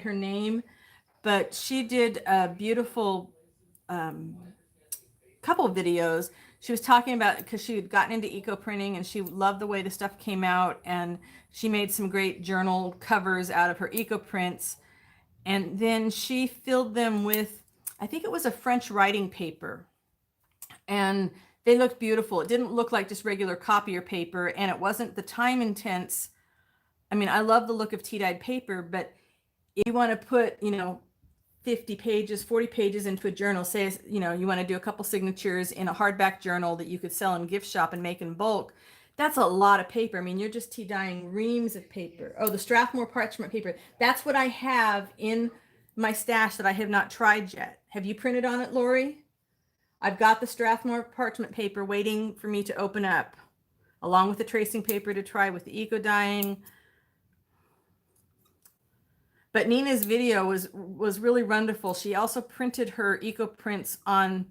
her name, but she did a beautiful couple of videos. She was talking about, because she had gotten into eco printing and she loved the way the stuff came out, and she made some great journal covers out of her eco prints. And then she filled them with, I think it was a French writing paper, and they looked beautiful. It didn't look like just regular copier paper, and it wasn't the time intense. I love the look of tea-dyed paper, but if you want to put, 50 pages, 40 pages into a journal, say, you want to do a couple signatures in a hardback journal that you could sell in gift shop and make in bulk, that's a lot of paper. You're just tea dyeing reams of paper. Oh, the Strathmore parchment paper. That's what I have in my stash that I have not tried yet. Have you printed on it, Lori? I've got the Strathmore parchment paper waiting for me to open up, along with the tracing paper to try with the eco dyeing. But Nina's video was really wonderful. She also printed her eco prints on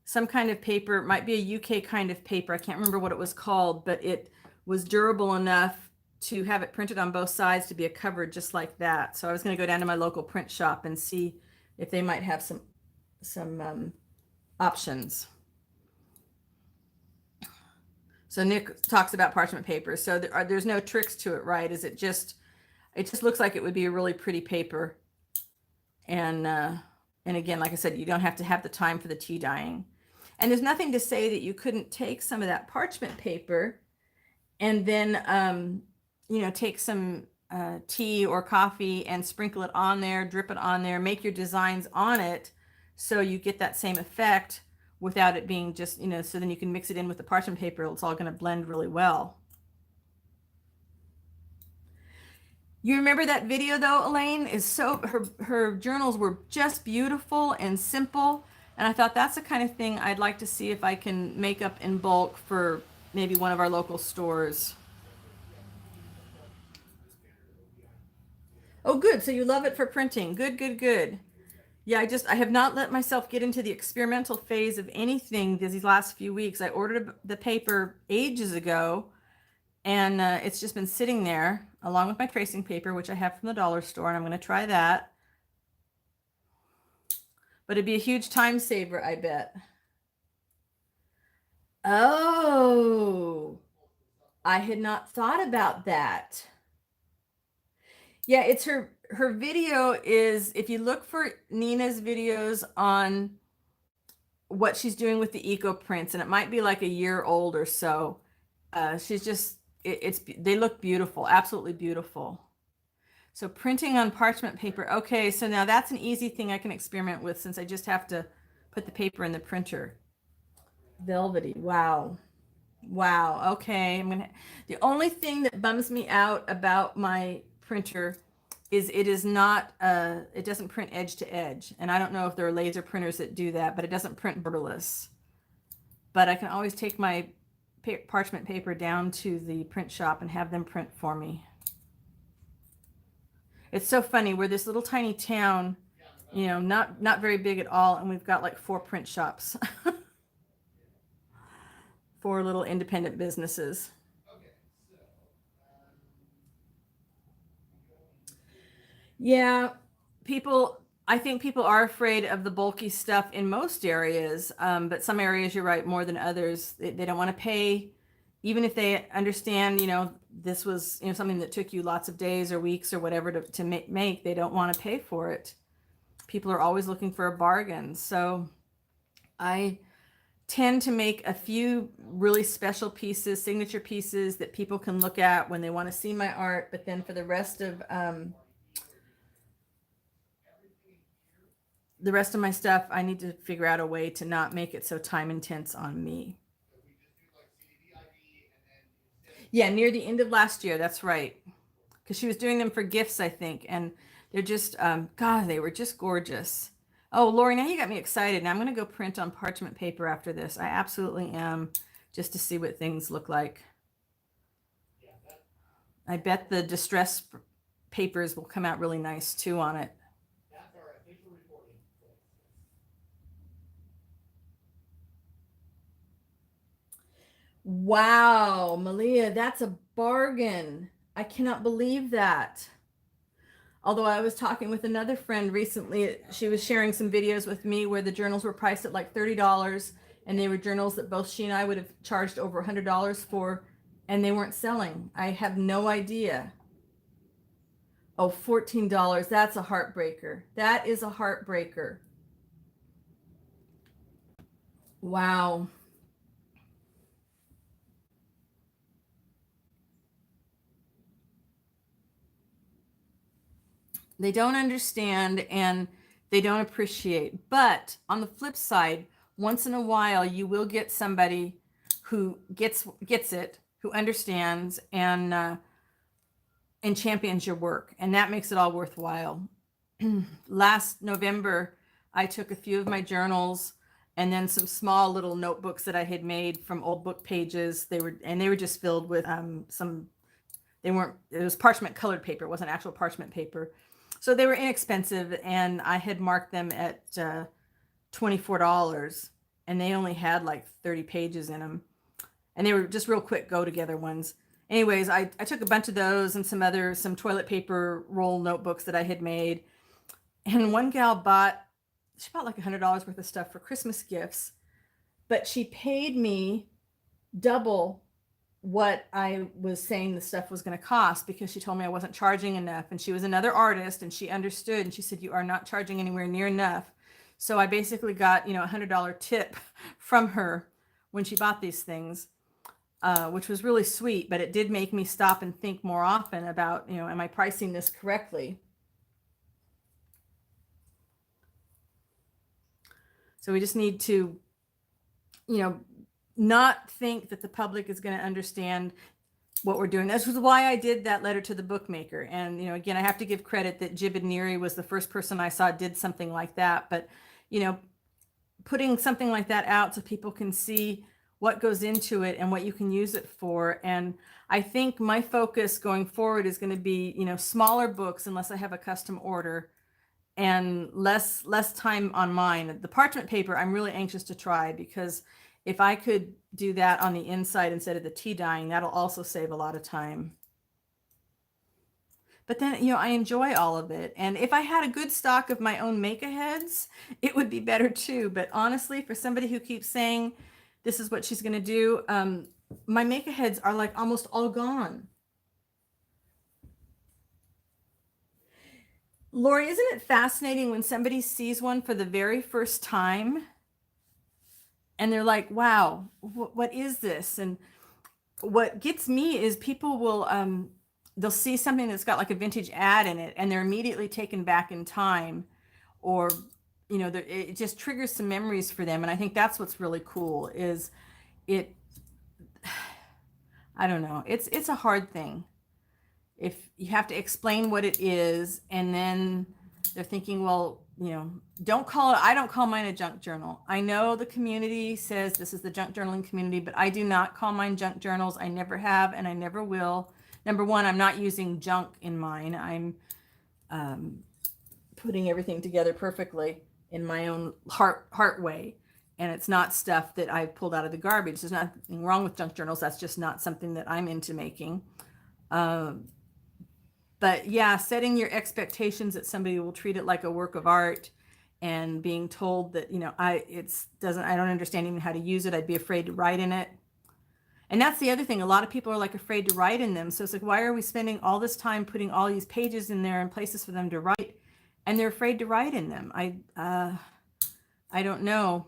some kind of paper. It might be a UK kind of paper. I can't remember what it was called, but it was durable enough to have it printed on both sides to be a cover just like that. So I was going to go down to my local print shop and see if they might have some options. So Nick talks about parchment paper. So there's no tricks to it, right? It just looks like it would be a really pretty paper. And again, like I said, you don't have to have the time for the tea dyeing. And there's nothing to say that you couldn't take some of that parchment paper and then, you know, take some tea or coffee and sprinkle it on there, drip it on there, make your designs on it so you get that same effect without it being just, you know, so then you can mix it in with the parchment paper. It's all going to blend really well. You remember that video though, Elaine? Is so her journals were just beautiful and simple. And I thought that's the kind of thing I'd like to see if I can make up in bulk for maybe one of our local stores. Oh, good. So you love it for printing. Good, good, good. Yeah, I have not let myself get into the experimental phase of anything these last few weeks. I ordered the paper ages ago, and it's just been sitting there along with my tracing paper, which I have from the dollar store, and I'm going to try that. But it'd be a huge time saver, I bet. Oh, I had not thought about that. Yeah, it's her video is, if you look for Nina's videos on what she's doing with the eco prints, and it might be like a year old or so. She's just, they look beautiful, absolutely beautiful. So printing on parchment paper. Okay, so now that's an easy thing I can experiment with since I just have to put the paper in the printer. Velvety, wow. Wow, okay. The only thing that bums me out about my printer is it is not, it doesn't print edge to edge. And I don't know if there are laser printers that do that, but it doesn't print borderless. But I can always take my parchment paper down to the print shop and have them print for me. It's so funny. We're this little tiny town, you know, not very big at all. And we've got like 4 print shops. 4 little independent businesses. Yeah, I think people are afraid of the bulky stuff in most areas, but some areas, you're right, more than others. They don't want to pay, even if they understand, you know, this was, you know, something that took you lots of days or weeks or whatever to make. They don't want to pay for it. People are always looking for a bargain. So I tend to make a few really special pieces, signature pieces that people can look at when they want to see my art. But then for the rest of my stuff, I need to figure out a way to not make it so time intense on me. Yeah, near the end of last year, that's right. Because she was doing them for gifts, I think. And they're just, God, they were just gorgeous. Oh, Lori, now you got me excited. Now I'm going to go print on parchment paper after this. I absolutely am, just to see what things look like. I bet the distress papers will come out really nice too on it. Wow, Malia, that's a bargain. I cannot believe that. Although I was talking with another friend recently, she was sharing some videos with me where the journals were priced at like $30, and they were journals that both she and I would have charged over $100 for, and they weren't selling. I have no idea. Oh, $14. That's a heartbreaker. That is a heartbreaker. Wow. They don't understand and they don't appreciate. But on the flip side, once in a while, you will get somebody who gets it, who understands and champions your work. And that makes it all worthwhile. Last November, I took a few of my journals and then some small little notebooks that I had made from old book pages. They were just filled with it was parchment colored paper. It wasn't actual parchment paper. So they were inexpensive, and I had marked them at $24, and they only had like 30 pages in them. And they were just real quick go together ones. Anyways, I took a bunch of those and some toilet paper roll notebooks that I had made. And one gal she bought like $100 worth of stuff for Christmas gifts, but she paid me double what I was saying the stuff was going to cost, because she told me I wasn't charging enough. And she was another artist, and she understood, and she said, you are not charging anywhere near enough. So I basically got, a $100 tip from her when she bought these things, which was really sweet, but it did make me stop and think more often about, am I pricing this correctly? So we just need to, not think that the public is going to understand what we're doing. This was why I did that letter to the bookmaker. And, again, I have to give credit that Jib and Neary was the first person I saw did something like that. But, putting something like that out so people can see what goes into it and what you can use it for. And I think my focus going forward is going to be, smaller books, unless I have a custom order, and less time on mine. The parchment paper, I'm really anxious to try, because if I could do that on the inside instead of the tea dyeing, that'll also save a lot of time. But then, I enjoy all of it. And if I had a good stock of my own make-aheads, it would be better too. But honestly, for somebody who keeps saying this is what she's going to do, my make-aheads are like almost all gone. Lori, isn't it fascinating when somebody sees one for the very first time and they're like, wow, what is this? And what gets me is people will, they'll see something that's got like a vintage ad in it, and they're immediately taken back in time, or, it just triggers some memories for them. And I think that's what's really cool is I don't know. It's a hard thing. If you have to explain what it is, and then they're thinking, well, I don't call mine a junk journal. I know the community says this is the junk journaling community, but I do not call mine junk journals. I never have, and I never will. Number one, I'm not using junk in mine. I'm putting everything together perfectly in my own heart way. And it's not stuff that I've pulled out of the garbage. There's nothing wrong with junk journals. That's just not something that I'm into making. But yeah, setting your expectations that somebody will treat it like a work of art, and being told that, I don't understand even how to use it. I'd be afraid to write in it. And that's the other thing. A lot of people are like afraid to write in them. So it's like, why are we spending all this time putting all these pages in there and places for them to write? And they're afraid to write in them. I don't know.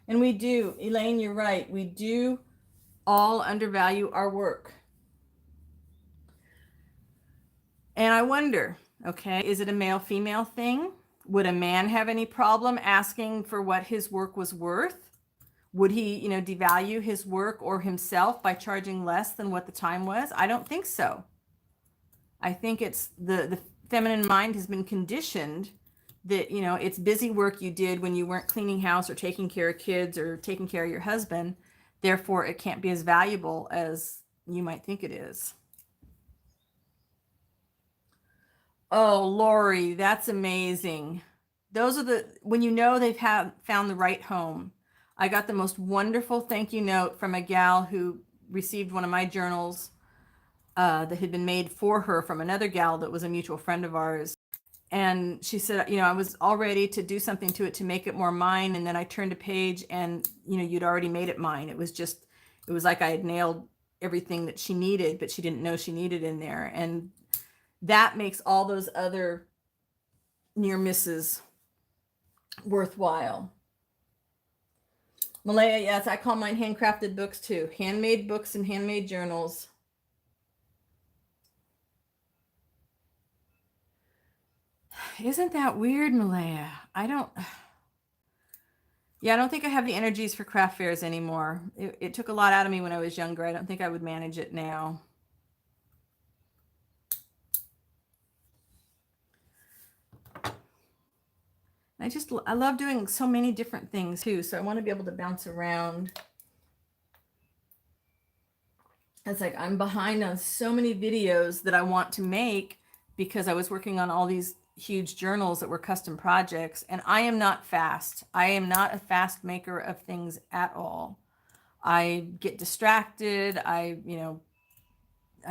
And we do, Elaine, you're right. We do all undervalue our work. And I wonder, okay, is it a male-female thing? Would a man have any problem asking for what his work was worth? Would he, devalue his work or himself by charging less than what the time was? I don't think so. I think it's the feminine mind has been conditioned that, it's busy work you did when you weren't cleaning house or taking care of kids or taking care of your husband. Therefore, it can't be as valuable as you might think it is. Oh, Lori, that's amazing. Those are when they've found the right home. I got the most wonderful thank you note from a gal who received one of my journals that had been made for her from another gal that was a mutual friend of ours. And she said, I was all ready to do something to it to make it more mine. And then I turned a page and, you'd already made it mine. It was like I had nailed everything that she needed, but she didn't know she needed in there. And that makes all those other near misses worthwhile. Malaya, yes, I call mine handcrafted books too. Handmade books and handmade journals. Isn't that weird, Malaya? I don't think I have the energies for craft fairs anymore. It took a lot out of me when I was younger. I don't think I would manage it now. I love doing so many different things too. So I want to be able to bounce around. It's like I'm behind on so many videos that I want to make because I was working on all these huge journals that were custom projects, and I am not fast. I am not a fast maker of things at all. I get distracted. I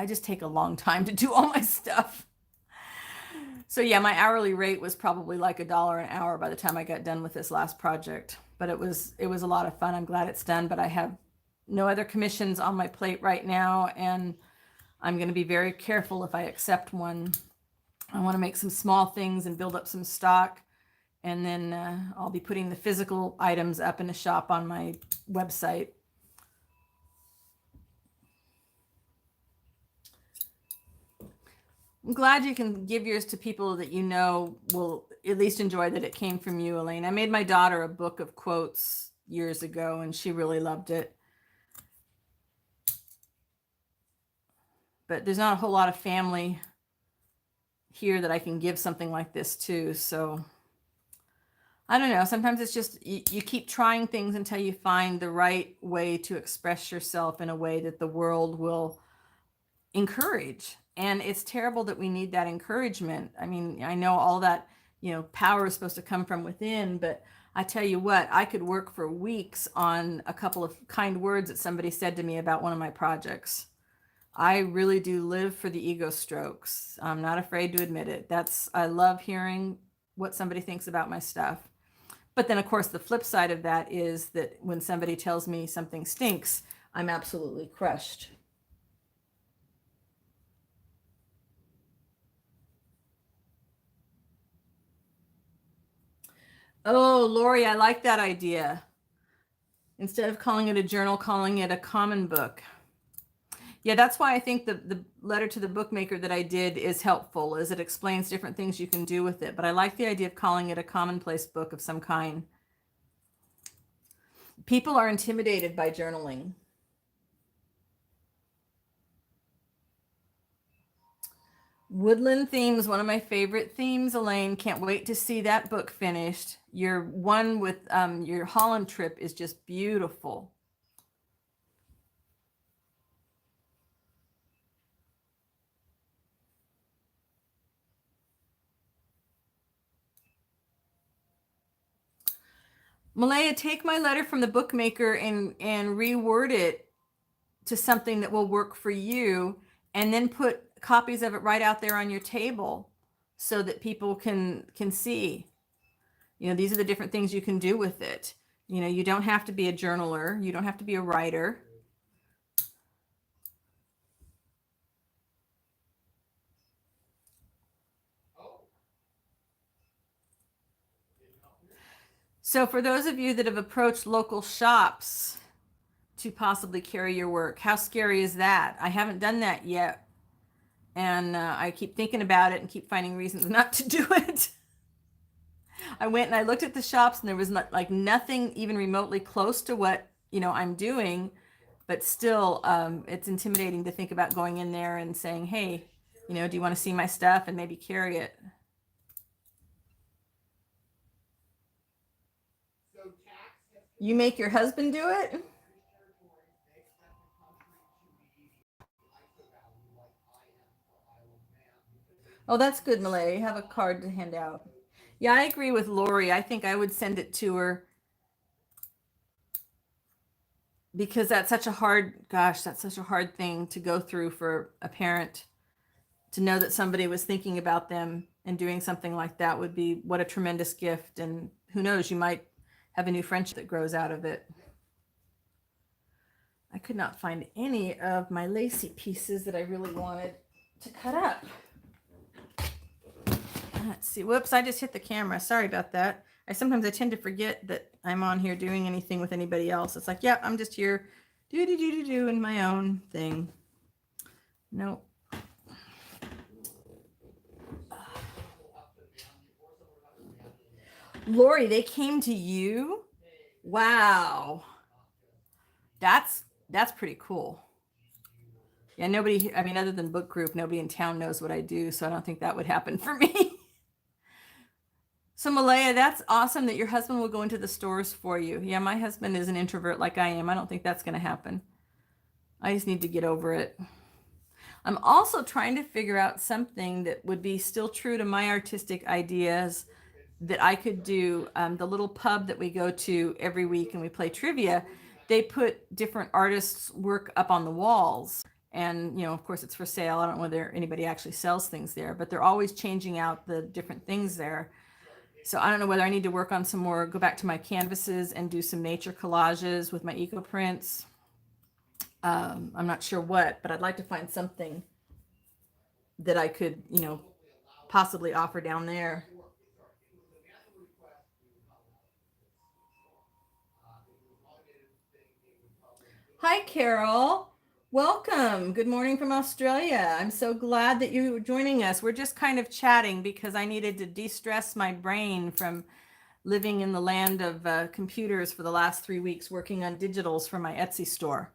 just take a long time to do all my stuff. So yeah, my hourly rate was probably like $1 an hour by the time I got done with this last project. But it was a lot of fun. I'm glad it's done, but I have no other commissions on my plate right now, and I'm going to be very careful if I accept one. I want to make some small things and build up some stock, and then I'll be putting the physical items up in the shop on my website. I'm glad you can give yours to people that you know will at least enjoy that it came from you, Elaine. I made my daughter a book of quotes years ago, and she really loved it. But there's not a whole lot of family here that I can give something like this to. So I don't know. Sometimes it's just you keep trying things until you find the right way to express yourself in a way that the world will encourage. And it's terrible that we need that encouragement. I mean, I know all that, power is supposed to come from within, but I tell you what, I could work for weeks on a couple of kind words that somebody said to me about one of my projects. I really do live for the ego strokes. I'm not afraid to admit it. I love hearing what somebody thinks about my stuff. But then, of course, the flip side of that is that when somebody tells me something stinks, I'm absolutely crushed. Oh, Lori, I like that idea. Instead of calling it a journal, calling it a common book. Yeah, that's why I think the letter to the bookmaker that I did is helpful, as it explains different things you can do with it. But I like the idea of calling it a commonplace book of some kind. People are intimidated by journaling. Woodland themes, one of my favorite themes, Elaine. Can't wait to see that book finished. Your one with your Holland trip is just beautiful. Malaya, take my letter from the bookmaker and reword it to something that will work for you, and then put copies of it right out there on your table so that people can see. These are the different things you can do with it. You don't have to be a journaler. You don't have to be a writer. So for those of you that have approached local shops to possibly carry your work, how scary is that? I haven't done that yet. And I keep thinking about it and keep finding reasons not to do it. I went and I looked at the shops, and there was nothing even remotely close to what I'm doing, but still it's intimidating to think about going in there and saying, hey, do you want to see my stuff, and maybe carry it. You make your husband do it? Oh, that's good, Malay. You have a card to hand out. Yeah, I agree with Lori. I think I would send it to her, because that's such a hard thing to go through for a parent. To know that somebody was thinking about them and doing something like that would be what a tremendous gift. And who knows, you might have a new friendship that grows out of it. I could not find any of my lacy pieces that I really wanted to cut up. Let's see. Whoops, I just hit the camera. Sorry about that. I tend to forget that I'm on here doing anything with anybody else. It's like, yeah, I'm just here doing my own thing. Nope. Lori, they came to you? Wow. That's pretty cool. Yeah, nobody, other than book group, nobody in town knows what I do, so I don't think that would happen for me. So Malaya, that's awesome that your husband will go into the stores for you. Yeah, my husband is an introvert like I am. I don't think that's going to happen. I just need to get over it. I'm also trying to figure out something that would be still true to my artistic ideas that I could do. The little pub that we go to every week and we play trivia, they put different artists' work up on the walls. And, you know, of course, it's for sale. I don't know whether anybody actually sells things there, but they're always changing out the different things there. So I don't know whether I need to work on some more, go back to my canvases and do some nature collages with my eco prints. I'm not sure what, but I'd like to find something that I could, you know, possibly offer down there. Hi, Carol. Welcome. Good morning from Australia. I'm so glad that you were joining us. We're just kind of chatting because I needed to de-stress my brain from living in the land of computers for the last 3 weeks, working on digitals for my Etsy store.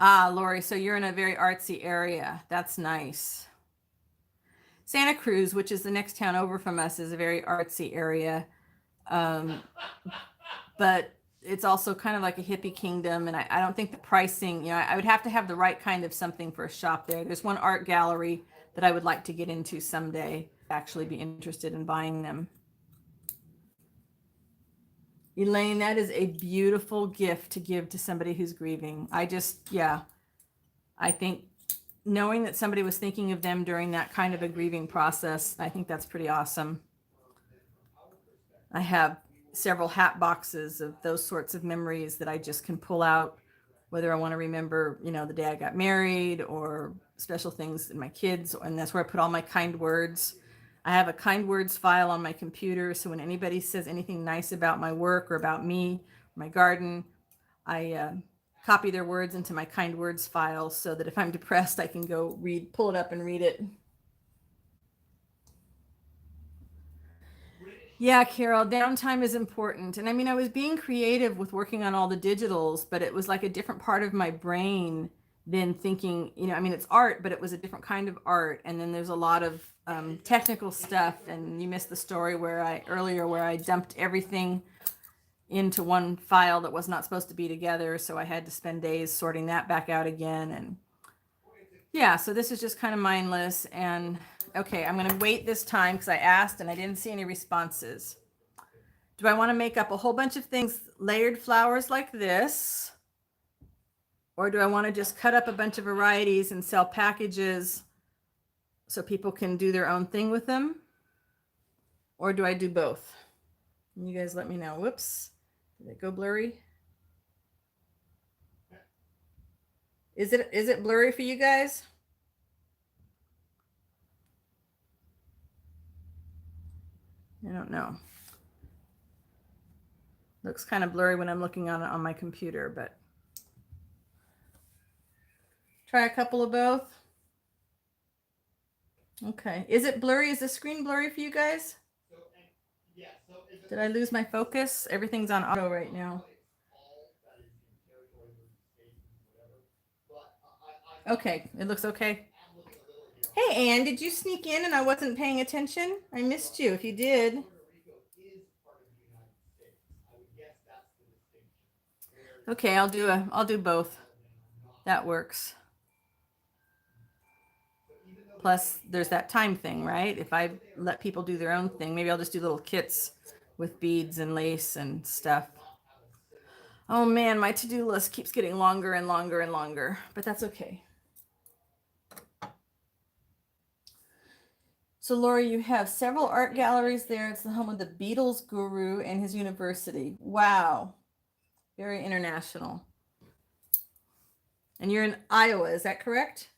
Ah, Lori, so you're in a very artsy area. That's nice. Santa Cruz, which is the next town over from us, is a very artsy area. But it's also kind of like a hippie kingdom. And I don't think the pricing, you know, I would have to have the right kind of something for a shop there. There's one art gallery that I would like to get into someday, actually be interested in buying them. Elaine, that is a beautiful gift to give to somebody who's grieving. Yeah, I think knowing that somebody was thinking of them during that kind of a grieving process, I think that's pretty awesome. I have several hat boxes of those sorts of memories that I just can pull out, whether I want to remember, you know, the day I got married or special things in my kids. And that's where I put all my kind words. I have a kind words file on my computer. So when anybody says anything nice about my work or about me, my garden, I copy their words into my kind words file so that if I'm depressed, I can go pull it up and read it. Yeah, Carol, downtime is important. And I mean, I was being creative with working on all the digitals, but it was like a different part of my brain than thinking, you know, I mean, it's art, but it was a different kind of art. And then there's a lot of technical stuff. And you missed the story where I dumped everything into one file that was not supposed to be together. So I had to spend days sorting that back out again. And yeah, so this is just kind of mindless. And okay, I'm going to wait this time because I asked and I didn't see any responses. Do I want to make up a whole bunch of things, layered flowers like this? Or do I want to just cut up a bunch of varieties and sell packages so people can do their own thing with them? Or do I do both? You guys let me know. Whoops. Did it go blurry? Is it blurry for you guys? I don't know. Looks kind of blurry when I'm looking on it on my computer, but try a couple of both. Okay. Is it blurry? Is the screen blurry for you guys? Did I lose my focus? Everything's on auto right now. Okay, it looks okay. Hey, Ann, did you sneak in and I wasn't paying attention? I missed you if you did. Okay, I'll do both. That works. Plus, there's that time thing, right? If I let people do their own thing, maybe I'll just do little kits with beads and lace and stuff. Oh man, my to-do list keeps getting longer and longer and longer, but that's okay. So Lori, you have several art galleries there. It's the home of the Beatles guru and his university. Wow. Very international. And you're in Iowa, is that correct?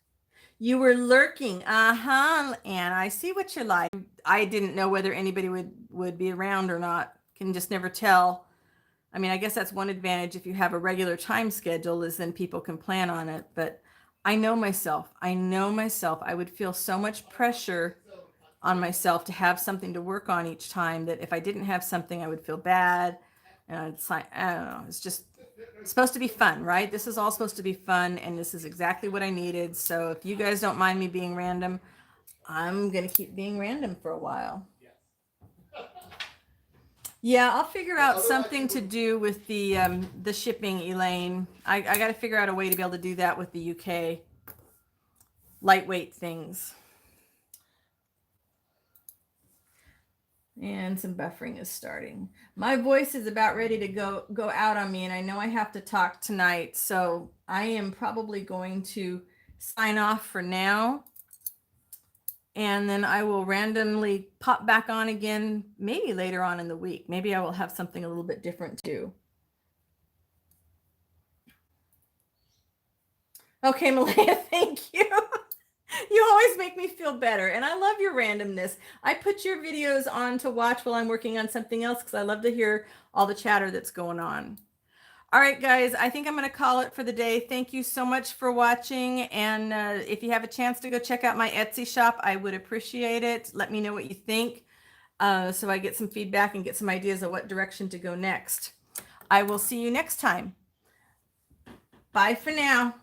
You were lurking. Uh-huh. And I see what you're like. I didn't know whether anybody would be around or not. Can just never tell. I mean, I guess that's one advantage if you have a regular time schedule is then people can plan on it. But I know myself. I would feel so much pressure on myself to have something to work on each time that if I didn't have something, I would feel bad. And it's like, I don't know. It's just, It's supposed to be fun, right? This is all supposed to be fun, and this is exactly what I needed. So if you guys don't mind me being random, I'm gonna keep being random for a while. Yeah, I'll figure out something to do with the shipping, Elaine. I got to figure out a way to be able to do that with the UK lightweight things. And some buffering is starting. My voice is about ready to go out on me, and I know I have to talk tonight, so I am probably going to sign off for now. And then I will randomly pop back on again, maybe later on in the week. Maybe I will have something a little bit different too. Okay, Malaya, thank you. You always make me feel better, and I love your randomness. I put your videos on to watch while I'm working on something else because I love to hear all the chatter that's going on. All right, guys, I think I'm going to call it for the day. Thank you so much for watching, and if you have a chance to go check out my Etsy shop, I would appreciate it. Let me know what you think so I get some feedback and get some ideas of what direction to go next. I will see you next time. Bye for now.